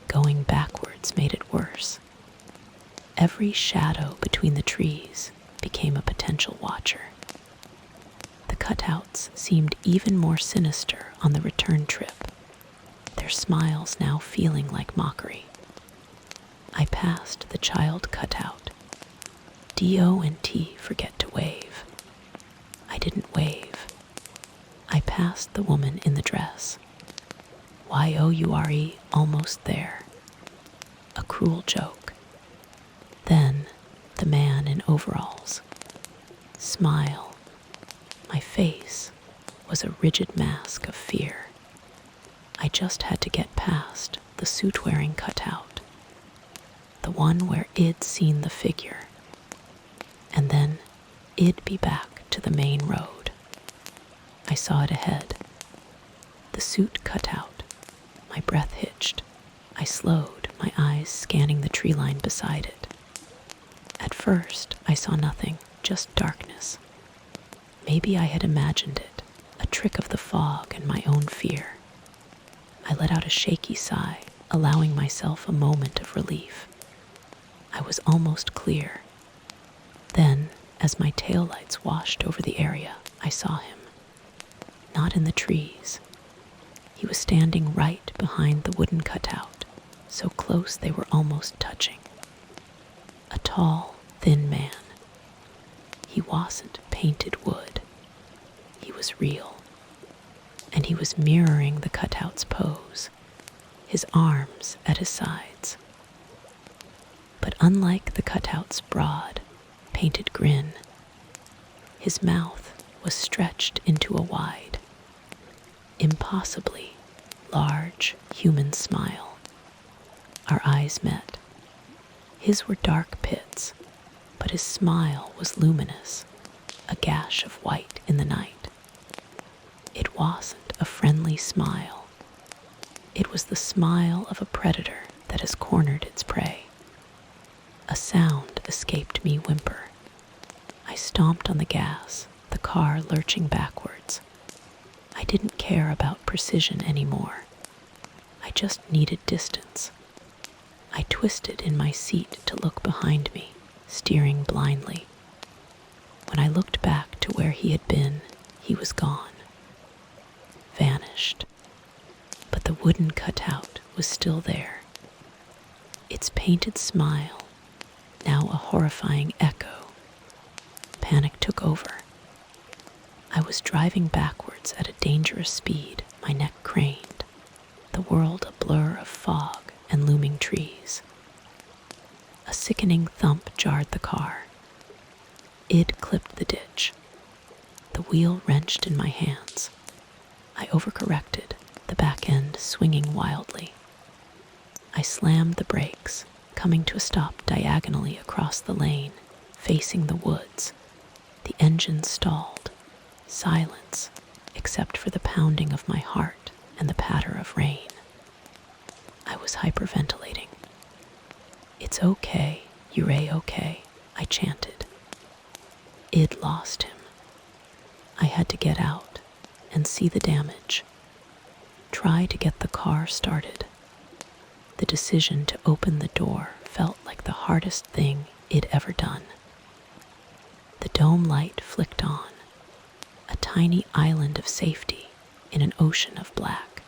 Going backwards made it worse. Every shadow between the trees became a potential watcher. The cutouts seemed even more sinister on the return trip, their smiles now feeling like mockery. I passed the child cutout. D-O and T forget to wave. I didn't wave. I passed the woman in the dress. Y-O-U-R-E, almost there. A cruel joke. Then the man in overalls. Smile. My face was a rigid mask of fear. I just had to get past the suit-wearing cutout, the one where I'd seen the figure, and then I'd be back to the main road. I saw it ahead. The suit cutout. My breath hitched. I slowed, my eyes scanning the tree line beside it. At first, I saw nothing, just darkness. Maybe I had imagined it, a trick of the fog and my own fear. I let out a shaky sigh, allowing myself a moment of relief. I was almost clear. Then, as my taillights washed over the area, I saw him. Not in the trees. He was standing right behind the wooden cutout, so close they were almost touching. A tall, thin man. He wasn't painted wood. He was real. And he was mirroring the cutout's pose, his arms at his sides. But unlike the cutout's broad, painted grin, his mouth was stretched into a wide, impossibly large human smile. Our eyes met. His were dark pits, but his smile was luminous, a gash of white in the night. It wasn't a friendly smile. It was the smile of a predator that has cornered its prey. A sound escaped me whimper. I stomped on the gas, the car lurching backwards. I didn't care about precision anymore. I just needed distance. I twisted in my seat to look behind me, steering blindly. When I looked back to where he had been, he was gone. Vanished. But the wooden cutout was still there. Its painted smile, now a horrifying echo. Panic took over. I was driving backwards at a dangerous speed, my neck craned, the world a blur of fog and looming trees. A sickening thump jarred the car. Id clipped the ditch. The wheel wrenched in my hands. I overcorrected, the back end swinging wildly. I slammed the brakes, coming to a stop diagonally across the lane, facing the woods. The engine stalled. Silence, except for the pounding of my heart and the patter of rain. I was hyperventilating. "It's okay, you're okay," I chanted. Id lost him. I had to get out and see the damage. Try to get the car started. The decision to open the door felt like the hardest thing Id ever done. The dome light flicked on, a tiny island of safety in an ocean of black.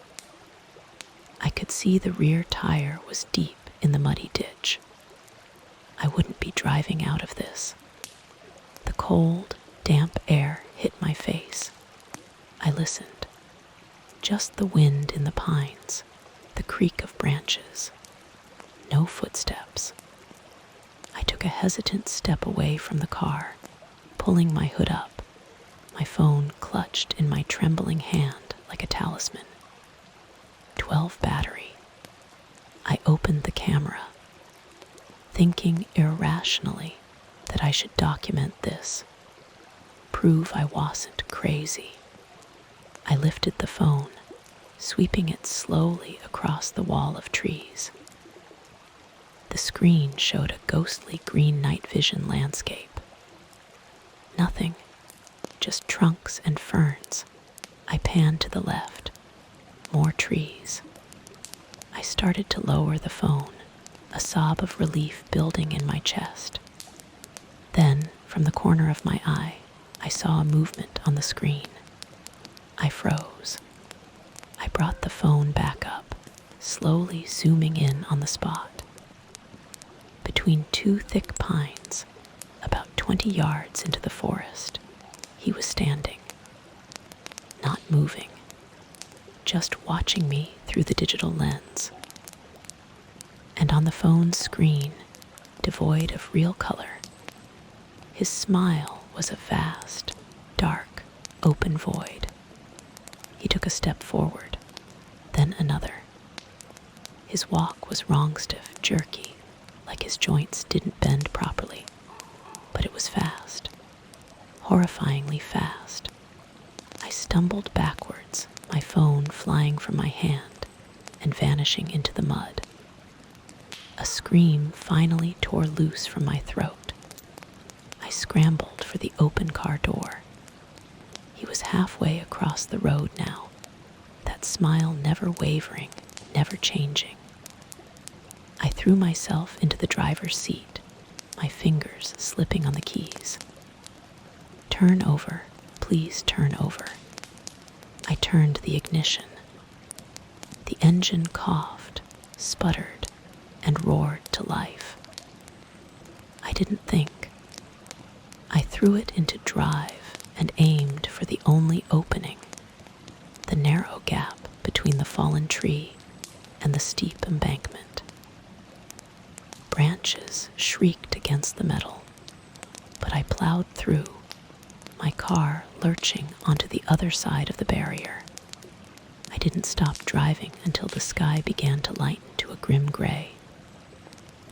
I could see the rear tire was deep in the muddy ditch. I wouldn't be driving out of this. The cold, damp air hit my face. I listened. Just the wind in the pines, the creak of branches. No footsteps. I took a hesitant step away from the car, pulling my hood up, my phone clutched in my trembling hand like a talisman. 12 battery. I opened the camera, thinking irrationally that I should document this, prove I wasn't crazy. I lifted the phone, sweeping it slowly across the wall of trees. The screen showed a ghostly green night vision landscape. Nothing, just trunks and ferns. I panned to the left. More trees. I started to lower the phone, a sob of relief building in my chest. Then, from the corner of my eye, I saw a movement on the screen. I froze. I brought the phone back up, slowly zooming in on the spot. Between two thick pines, about 20 yards into the forest, he was standing. Not moving, just watching me through the digital lens. And on the phone's screen, devoid of real color, his smile was a vast, dark, open void. He took a step forward, then another. His walk was wrong-stiff, jerky, like his joints didn't bend properly, but it was fast, horrifyingly fast. I stumbled backwards, my phone flying from my hand and vanishing into the mud. A scream finally tore loose from my throat. I scrambled for the open car door. He was halfway across the road now, that smile never wavering, never changing. I threw myself into the driver's seat, my fingers slipping on the keys. "Turn over, please turn over." I turned the ignition. The engine coughed, sputtered, and roared to life. I didn't think. I threw it into drive and aimed for the only opening, the narrow gap between the fallen tree and the steep embankment. Branches shrieked against the metal, but I plowed through, my car lurching onto the other side of the barrier. I didn't stop driving until the sky began to lighten to a grim gray,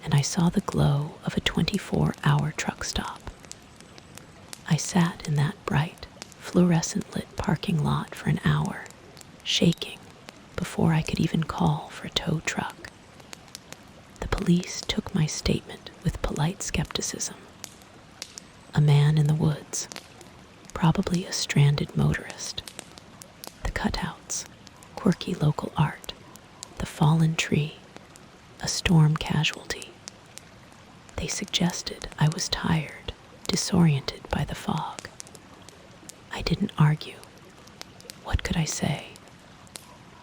and I saw the glow of a 24-hour truck stop. I sat in that bright, fluorescent-lit parking lot for an hour, shaking before I could even call for a tow truck. The police took my statement with polite skepticism. A man in the woods, probably a stranded motorist. The cutouts, quirky local art, the fallen tree, a storm casualty. They suggested I was tired, disoriented by the fog. I didn't argue. What could I say?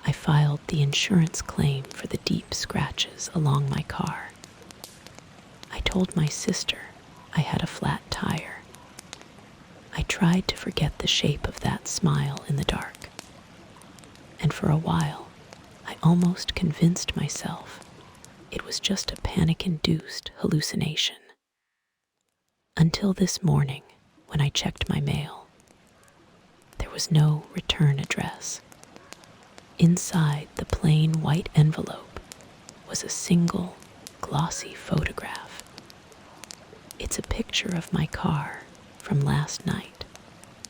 I filed the insurance claim for the deep scratches along my car. I told my sister I had a flat tire. I tried to forget the shape of that smile in the dark. And for a while, I almost convinced myself it was just a panic-induced hallucination. Until this morning, when I checked my mail, there was no return address. Inside the plain white envelope was a single, glossy photograph. It's a picture of my car from last night,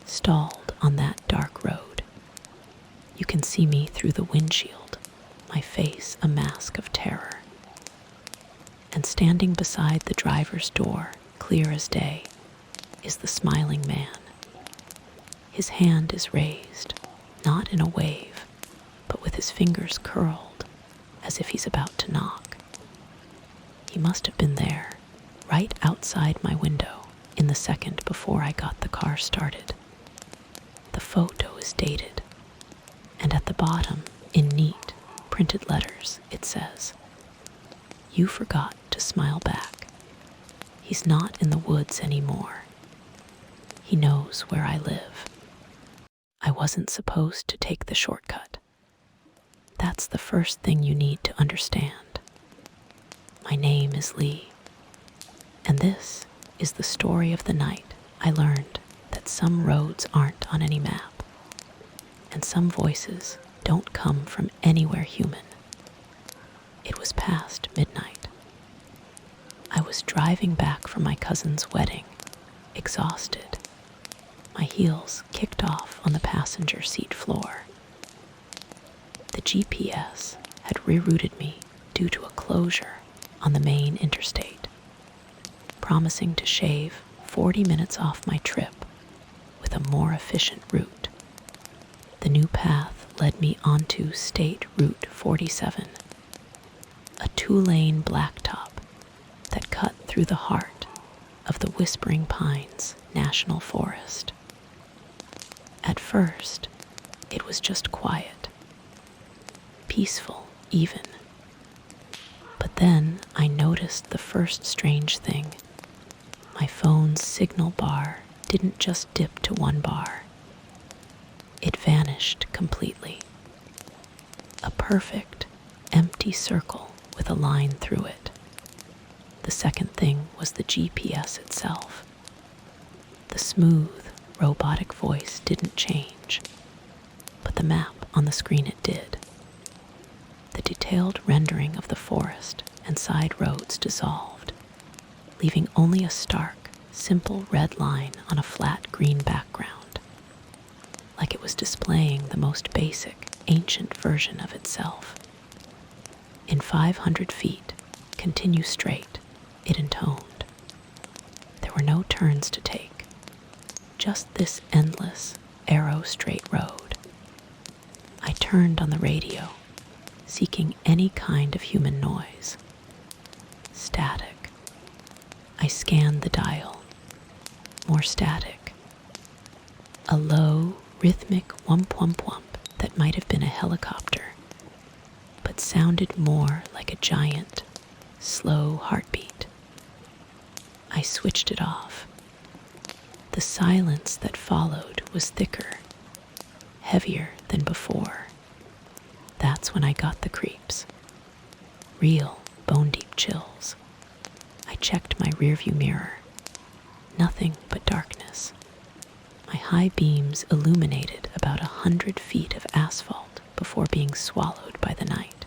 stalled on that dark road. You can see me through the windshield, my face a mask of terror. And standing beside the driver's door, clear as day, is the smiling man. His hand is raised, not in a wave, but with his fingers curled, as if he's about to knock. He must have been there, right outside my window, in the second before I got the car started. The photo is dated, and at the bottom, in neat, printed letters, it says, "You forgot to smile back. He's not in the woods anymore. He knows where I live. I wasn't supposed to take the shortcut. That's the first thing you need to understand. My name is Lee. And this is the story of the night I learned that some roads aren't on any map, and some voices don't come from anywhere human. It was past midnight. I was driving back from my cousin's wedding, exhausted, my heels kicked off on the passenger seat floor. The GPS had rerouted me due to a closure on the main interstate, promising to shave 40 minutes off my trip with a more efficient route. The new path led me onto State Route 47, a 2-lane blacktop that cut through the heart of the Whispering Pines National Forest. At first, it was just quiet, peaceful even. But then I noticed the first strange thing. My phone's signal bar didn't just dip to 1 bar. It vanished completely. A perfect, empty circle with a line through it. The second thing was the GPS itself. The smooth, robotic voice didn't change, but the map on the screen it did. The detailed rendering of the forest and side roads dissolved, leaving only a stark, simple red line on a flat green background, like it was displaying the most basic, ancient version of itself. In 500 feet, continue straight, it intoned. There were no turns to take, just this endless, arrow-straight road. I turned on the radio, seeking any kind of human noise. Static. I scanned the dial. More static. A low, rhythmic whump-whump-whump that might have been a helicopter, but sounded more like a giant, slow heartbeat. I switched it off. The silence that followed was thicker, heavier than before. That's when I got the creeps. Real, bone-deep chills. I checked my rearview mirror. Nothing but darkness. My high beams illuminated about 100 feet of asphalt before being swallowed by the night.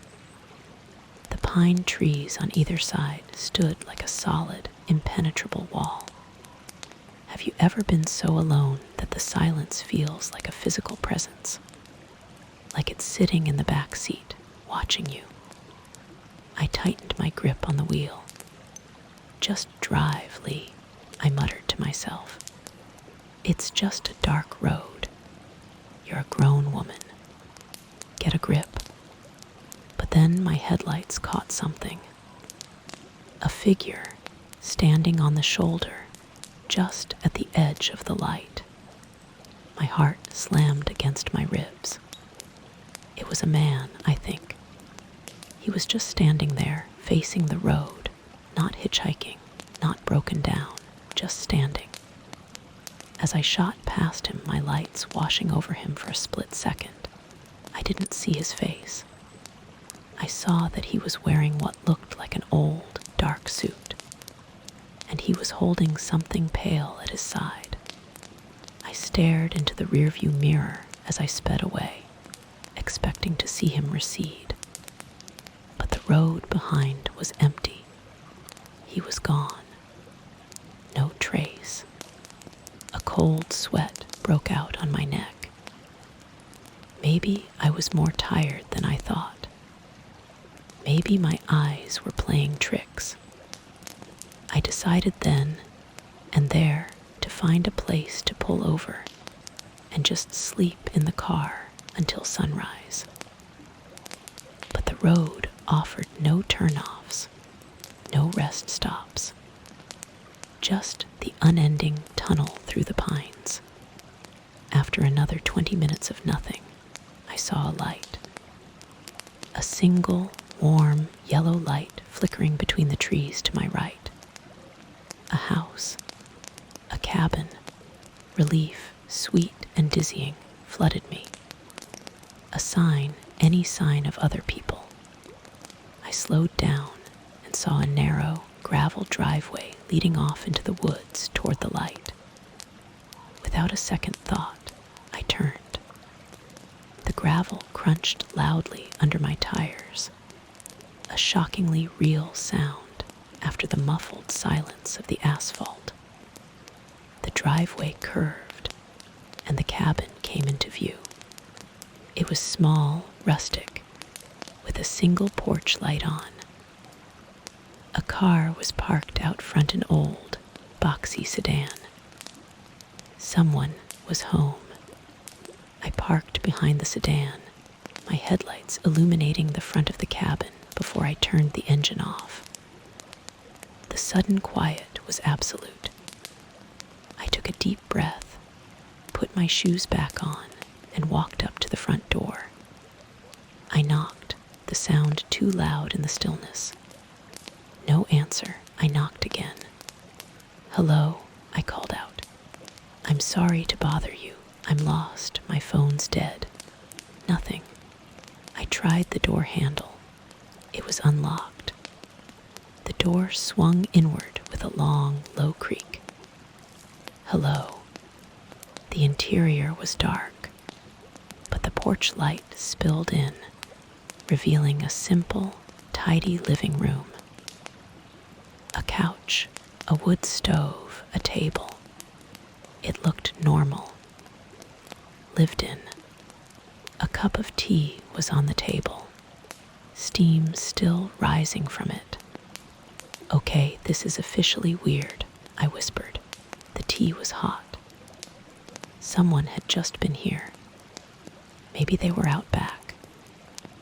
The pine trees on either side stood like a solid, impenetrable wall. Have you ever been so alone that the silence feels like a physical presence? Like it's sitting in the back seat, watching you? I tightened my grip on the wheel. "Just drive, Lee," I muttered to myself. "It's just a dark road. You're a grown woman. Get a grip." But then my headlights caught something. A figure standing on the shoulder, just at the edge of the light. My heart slammed against my ribs. It was a man, I think. He was just standing there, facing the road, not hitchhiking, not broken down, just standing. As I shot past him, my lights washing over him for a split second, I didn't see his face. I saw that he was wearing what looked like an old, dark suit, and he was holding something pale at his side. I stared into the rearview mirror as I sped away, expecting to see him recede. But the road behind was empty. He was gone. No trace. A cold sweat broke out on my neck. Maybe I was more tired than I thought. Maybe my eyes were playing tricks. I decided then and there to find a place to pull over and just sleep in the car until sunrise. But the road offered no turnoffs, no rest stops, just the unending tunnel through the pines. After another 20 minutes of nothing, I saw a light. A single, warm, yellow light flickering between the trees to my right. A house, a cabin. Relief, sweet and dizzying, flooded me. A sign, any sign of other people. I slowed down and saw a narrow, gravel driveway leading off into the woods toward the light. Without a second thought, I turned. The gravel crunched loudly under my tires, a shockingly real sound after the muffled silence of the asphalt. The driveway curved, and the cabin came into view. It was small, rustic, with a single porch light on. A car was parked out front, an old, boxy sedan. Someone was home. I parked behind the sedan, my headlights illuminating the front of the cabin before I turned the engine off. The sudden quiet was absolute. I took a deep breath, put my shoes back on, and walked up to the front door. I knocked, the sound too loud in the stillness. No answer. I knocked again. "Hello," I called out. "I'm sorry to bother you. I'm lost. My phone's dead." Nothing. I tried the door handle. It was unlocked. The door swung inward with a long, low creak. Hello. The interior was dark, but the porch light spilled in, revealing a simple, tidy living room. A couch, a wood stove, a table. It looked normal. Lived in. A cup of tea was on the table, steam still rising from it. "Okay, this is officially weird," I whispered. The tea was hot. Someone had just been here. Maybe they were out back.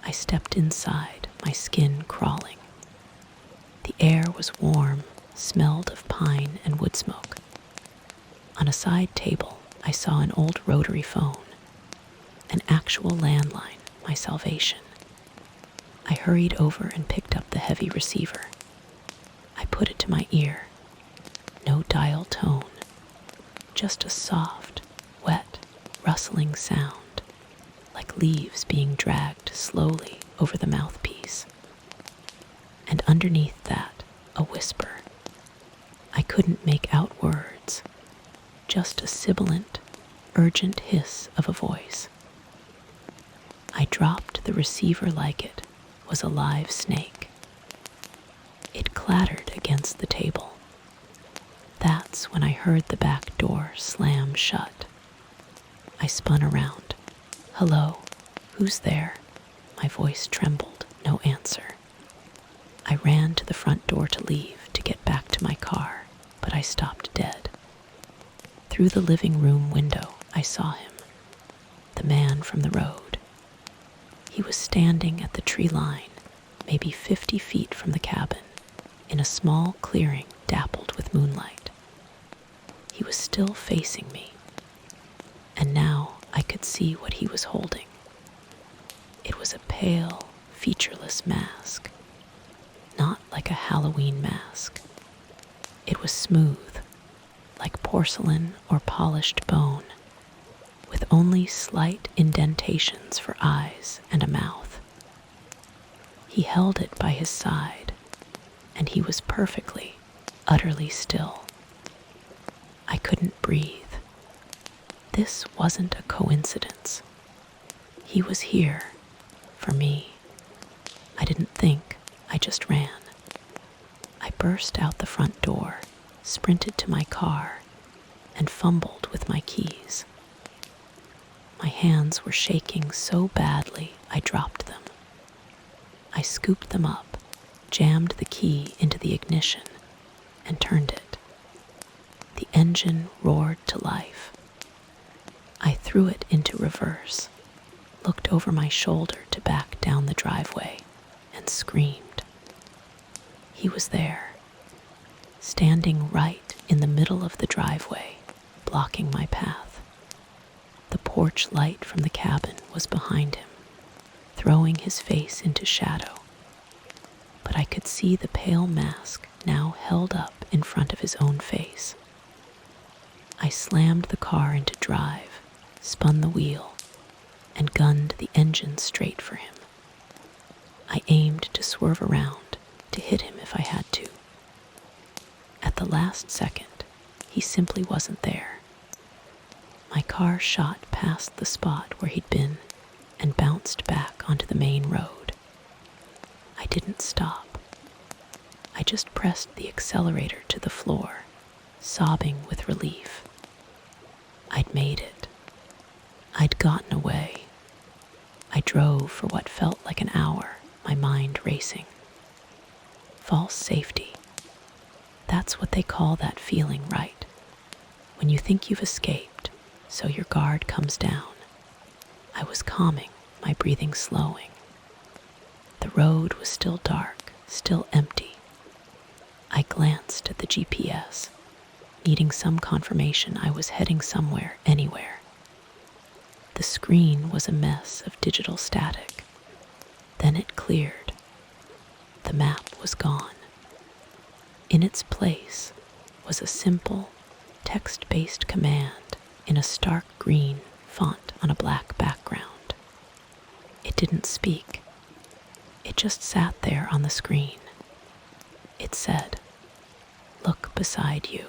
I stepped inside, my skin crawling. The air was warm, smelled of pine and wood smoke. On a side table, I saw an old rotary phone, an actual landline, my salvation. I hurried over and picked up the heavy receiver. I put it to my ear. No dial tone, just a soft, wet, rustling sound, like leaves being dragged slowly over the mouthpiece. And underneath that, a whisper. I couldn't make out words, just a sibilant, urgent hiss of a voice. I dropped the receiver like it was a live snake. It clattered against the table. That's when I heard the back door slam shut. I spun around. "Hello? Who's there?" My voice trembled. No answer. I ran to the front door to leave, to get back to my car, but I stopped dead. Through the living room window, I saw him, the man from the road. He was standing at the tree line, maybe 50 feet from the cabin, in a small clearing dappled with moonlight. He was still facing me, and now I could see what he was holding. It was a pale, featureless mask, not like a Halloween mask. It was smooth, like porcelain or polished bone, with only slight indentations for eyes and a mouth. He held it by his side, and he was perfectly, utterly still. I couldn't breathe. This wasn't a coincidence. He was here, for me. I didn't think, I just ran. I burst out the front door, sprinted to my car, and fumbled with my keys. My hands were shaking so badly I dropped them. I scooped them up, jammed the key into the ignition, and turned it. The engine roared to life. I threw it into reverse, looked over my shoulder to back down the driveway, and screamed. He was there, standing right in the middle of the driveway, blocking my path. The porch light from the cabin was behind him, throwing his face into shadow, but I could see the pale mask now held up in front of his own face. I slammed the car into drive, spun the wheel, and gunned the engine straight for him. I aimed to swerve around, to hit him if I had to. At the last second, he simply wasn't there. My car shot past the spot where he'd been and bounced back onto the main road. I didn't stop. I just pressed the accelerator to the floor, sobbing with relief. I'd made it. I'd gotten away. I drove for what felt like an hour, my mind racing. False safety. That's what they call that feeling, right? When you think you've escaped, so your guard comes down. I was calming, my breathing slowing. The road was still dark, still empty. I glanced at the GPS, needing some confirmation I was heading somewhere, anywhere. The screen was a mess of digital static. Then it cleared. The map was gone. In its place was a simple, text-based command in a stark green font on a black background. It didn't speak. It just sat there on the screen. It said, "Look beside you."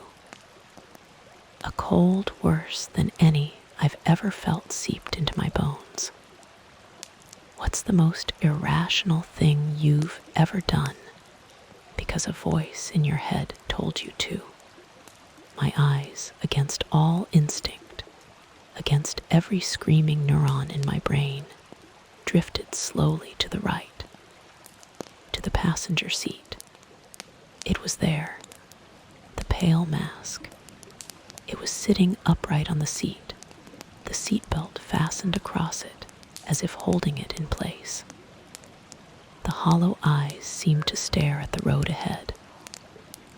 A cold worse than any I've ever felt seeped into my bones. What's the most irrational thing you've ever done because a voice in your head told you to? My eyes, against all instinct, against every screaming neuron in my brain, drifted slowly to the right, to the passenger seat. It was there, the pale mask. It was sitting upright on the seat, the seatbelt fastened across it as if holding it in place. The hollow eyes seemed to stare at the road ahead.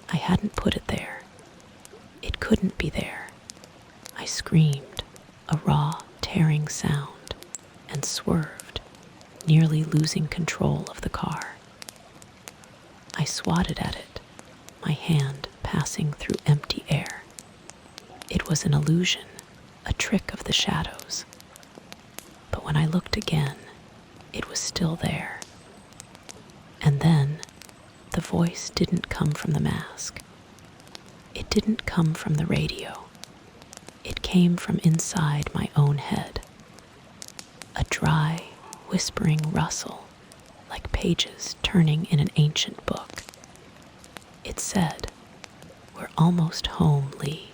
I hadn't put it there. It couldn't be there. I screamed, a raw, tearing sound, and swerved, nearly losing control of the car. I swatted at it, my hand passing through empty air. It was an illusion, a trick of the shadows. But when I looked again, it was still there. And then, the voice didn't come from the mask. It didn't come from the radio. It came from inside my own head. A dry, whispering rustle like pages turning in an ancient book. It said, "We're almost home, Lee."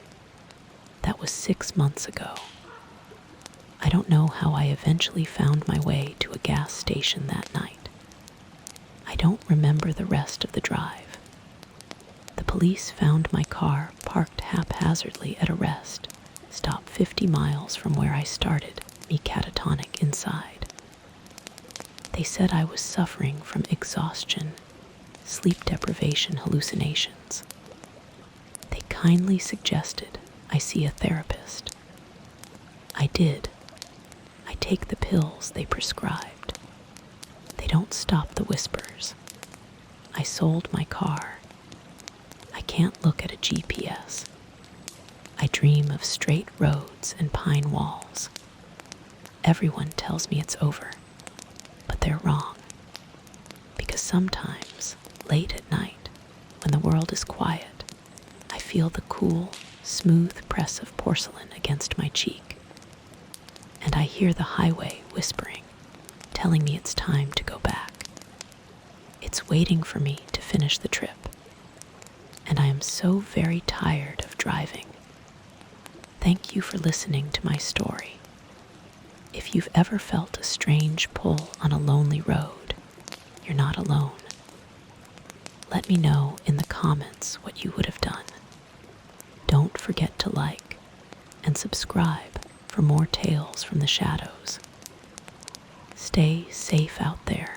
That was 6 months ago. I don't know how I eventually found my way to a gas station that night. I don't remember the rest of the drive. The police found my car parked haphazardly at a rest stop 50 miles from where I started, me catatonic inside. They said I was suffering from exhaustion, sleep deprivation hallucinations. They kindly suggested I see a therapist. I did. I take the pills they prescribed. They don't stop the whispers. I sold my car. I can't look at a GPS. I dream of straight roads and pine walls. Everyone tells me it's over, but they're wrong. Because sometimes, late at night, when the world is quiet, I feel the cool, smooth press of porcelain against my cheek. And I hear the highway whispering, telling me it's time to go back. It's waiting for me to finish the trip. And I am so very tired of driving. Thank you for listening to my story. If you've ever felt a strange pull on a lonely road, you're not alone. Let me know in the comments what you would have done. Don't forget to like and subscribe for more tales from the shadows. Stay safe out there